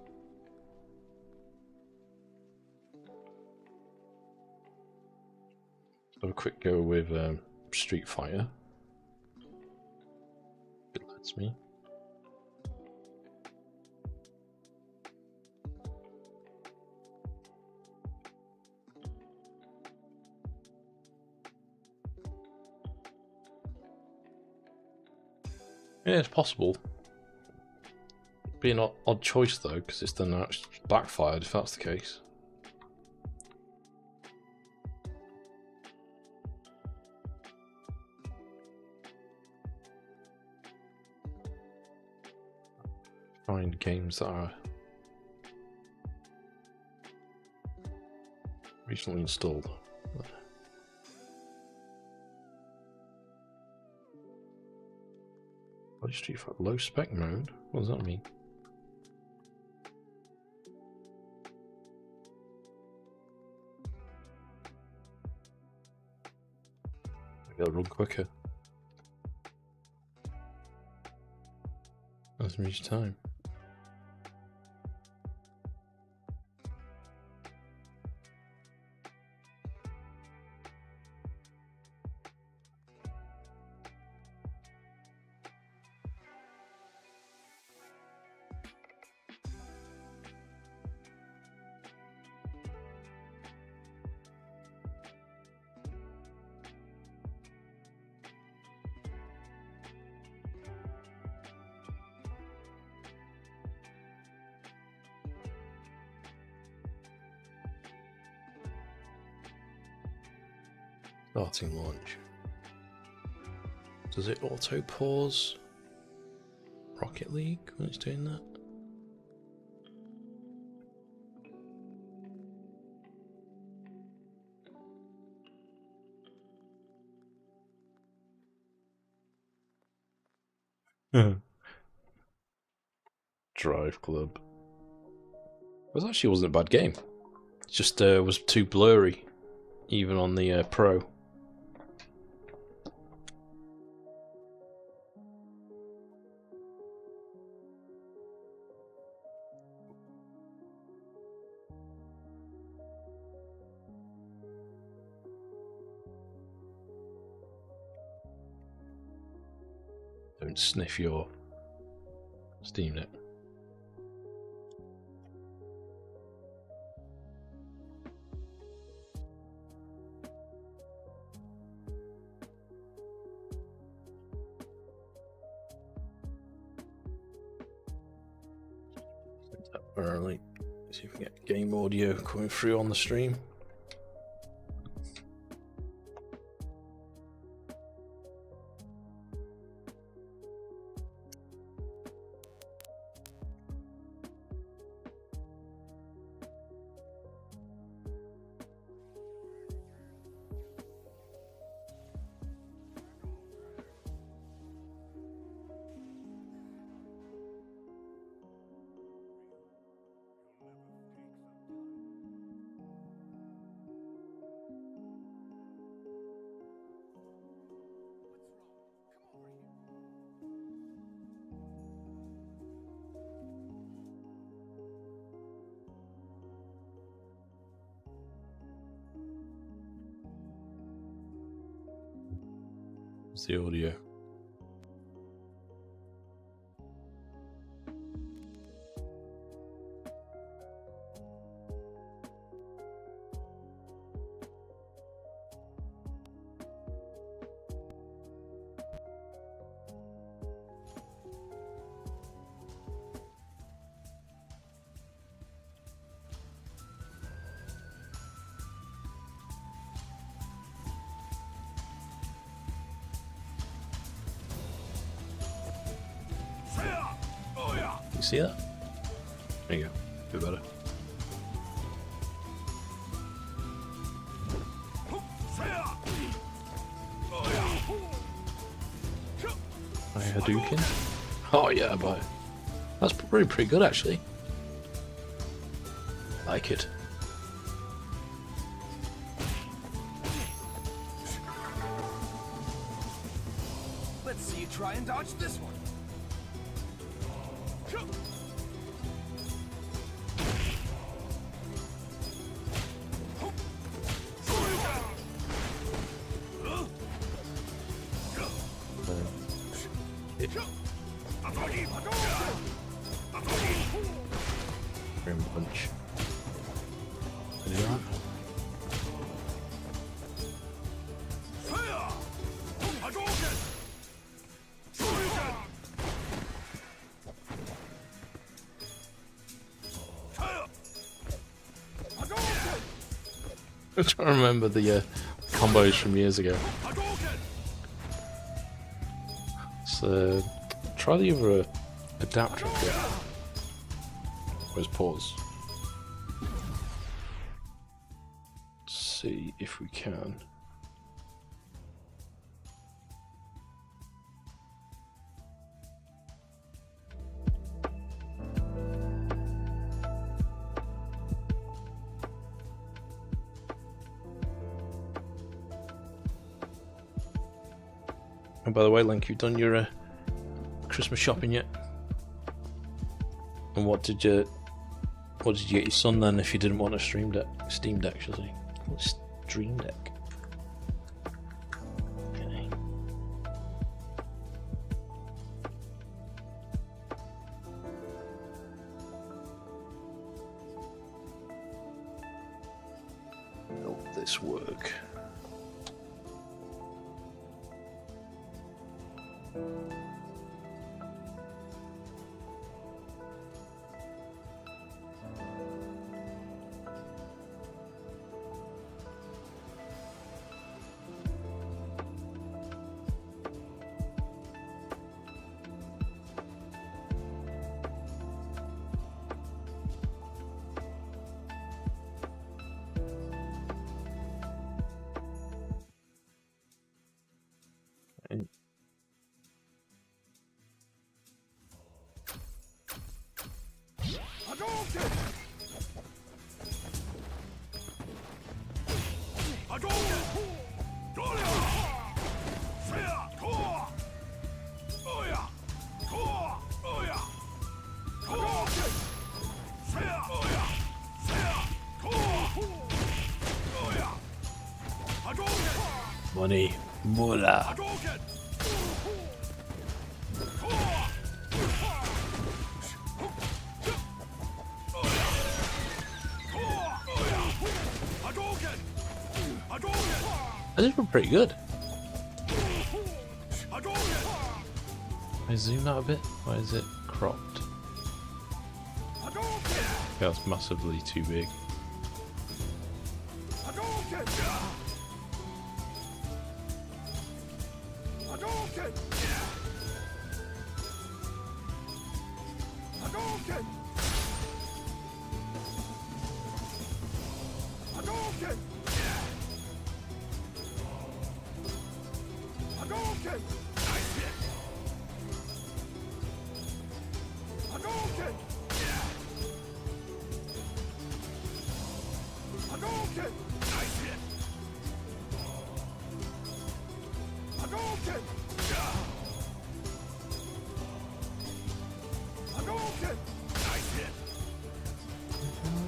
Have a quick go with Street Fighter. It lets me. Yeah, it's possible. Be an odd choice though, because it's done actually backfired if that's the case. Find games that are recently installed. Street Fighter low spec mode? What does that mean? I gotta run quicker. Doesn't reach time. Starting launch. Does it auto pause Rocket League when it's doing that? Drive Club. It actually wasn't a bad game. It just was too blurry, even on the Pro. Don't sniff your Steam Deck. Early. See if we get game audio coming through on the stream. It's the audio. You see that? There you go. Bit better. My Hadouken? Oh yeah, but that's pretty good actually. Like it. Let's see you try and dodge this one. Grim punch. Can you do that? I'm trying to remember the combos from years ago. So try the other adapter again. Where's pause? See if we can. And by the way, Link, you've done your Christmas shopping yet? And what did you get your son then if you didn't want a Steam Deck, should I say? Stream Deck. Okay. Will this work? Money, moolah. This is pretty good. I zoom out a bit. Why is it cropped? Yeah, it's massively too big.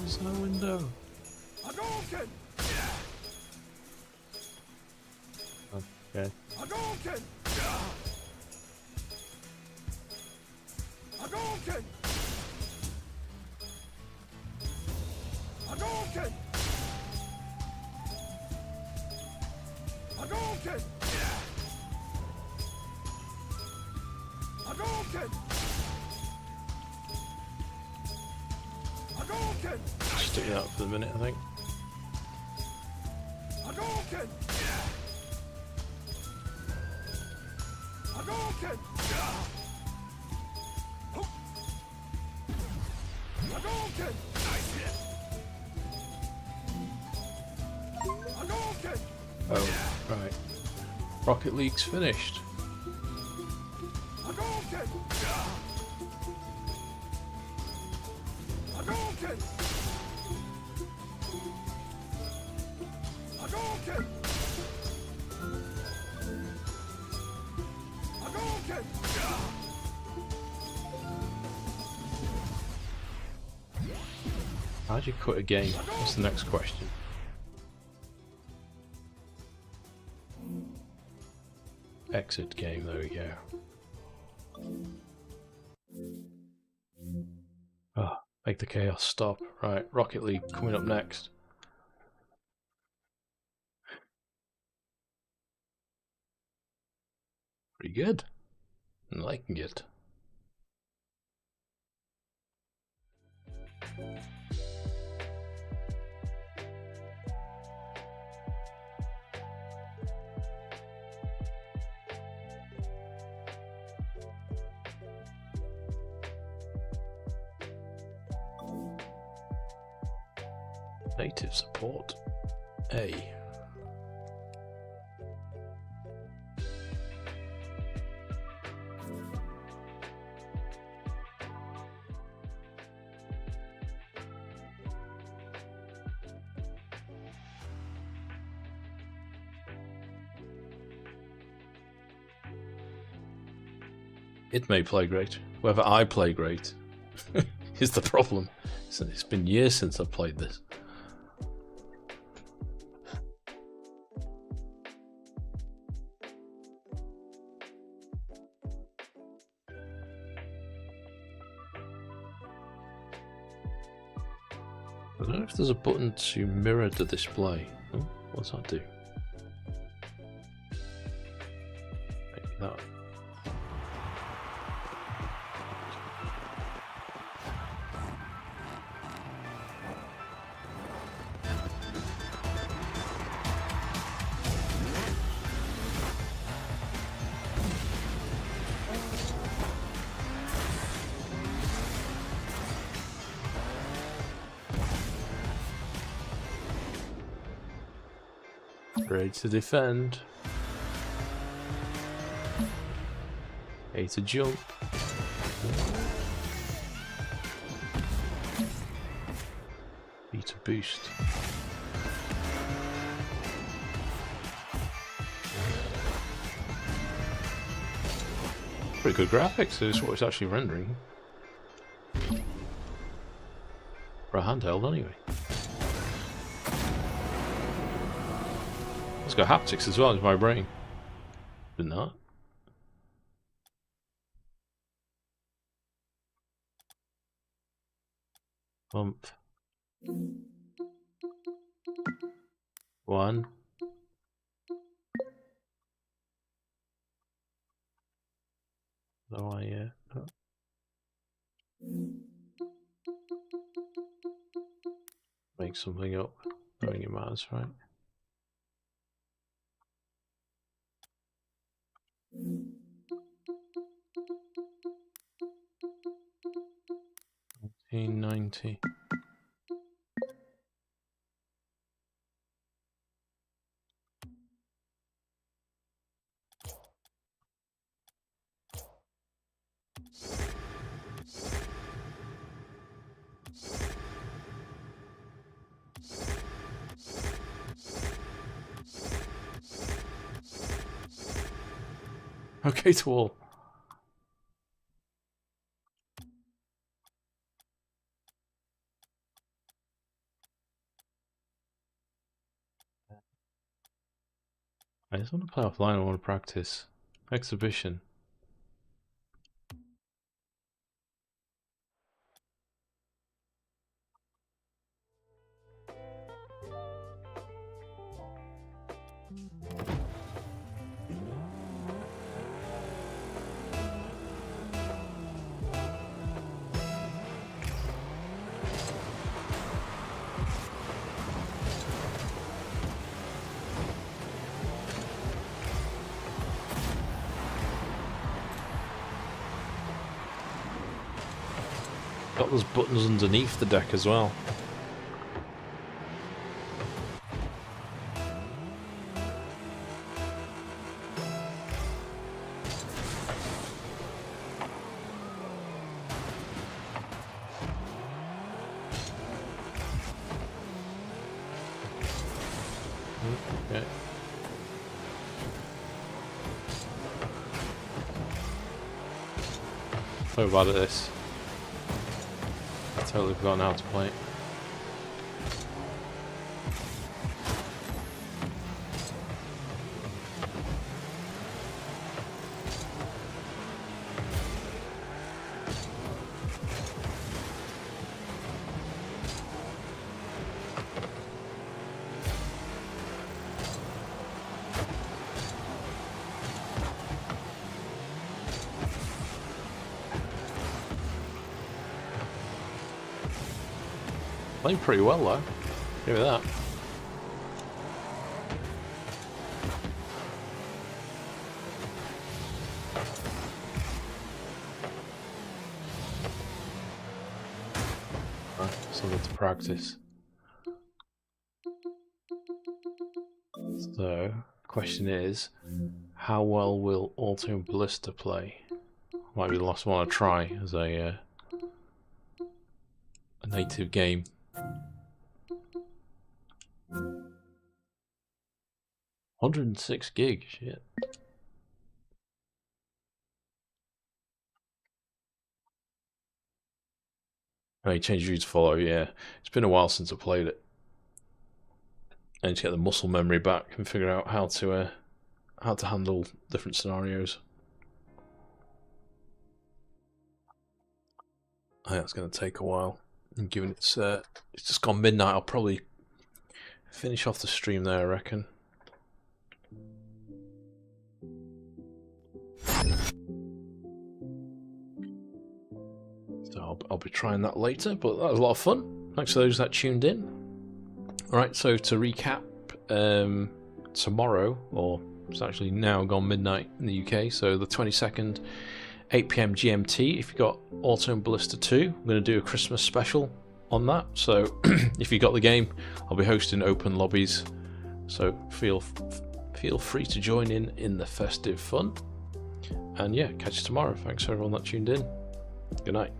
There's no window. Okay. Stick with that for the minute, I think. Oh, right. Rocket League's finished. How'd you quit a game? That's the next question. Exit game, there we go. Oh, make the chaos stop. Right, Rocket League coming up next. Pretty good. I'm liking it. Native support. A. It may play great. Whether I play great is the problem. It's been years since I've played this. I don't know if there's a button to mirror the display. Oh, what's that do? Maybe that. Ready to defend. A to jump. B to boost. Pretty good graphics, so it's what it's actually rendering. For a handheld anyway. It's got haptics as well as vibrating. But not. Pump. 1. Oh, yeah. Oh. Make something up. I think it matters, right? $19.90. Okay to all. I just want to play offline, I want to practice. Exhibition. Got those buttons underneath the deck as well. Okay. So bad at this. I totally forgotten how to play it. Playing pretty well though. Give me that. Something to practice. So, the question is, how well will Auto and Ballista play? Might be the last one I try as a native game. $106 gig, shit. Oh, you changed you to follow, yeah. It's been a while since I played it. I need to get the muscle memory back and figure out how to handle different scenarios. I think that's going to take a while. And given it's just gone midnight, I'll probably finish off the stream there, I reckon. So I'll be trying that later, but that was a lot of fun. Thanks for those that tuned in. Alright, so to recap, tomorrow, or it's actually now gone midnight in the UK, so the 22nd, 8 PM GMT, if you got Auto and Ballista 2, I'm going to do a Christmas special on that. So if you got the game, I'll be hosting open lobbies, so feel free to join in the festive fun. And yeah, catch you tomorrow. Thanks for everyone that tuned in. Good night.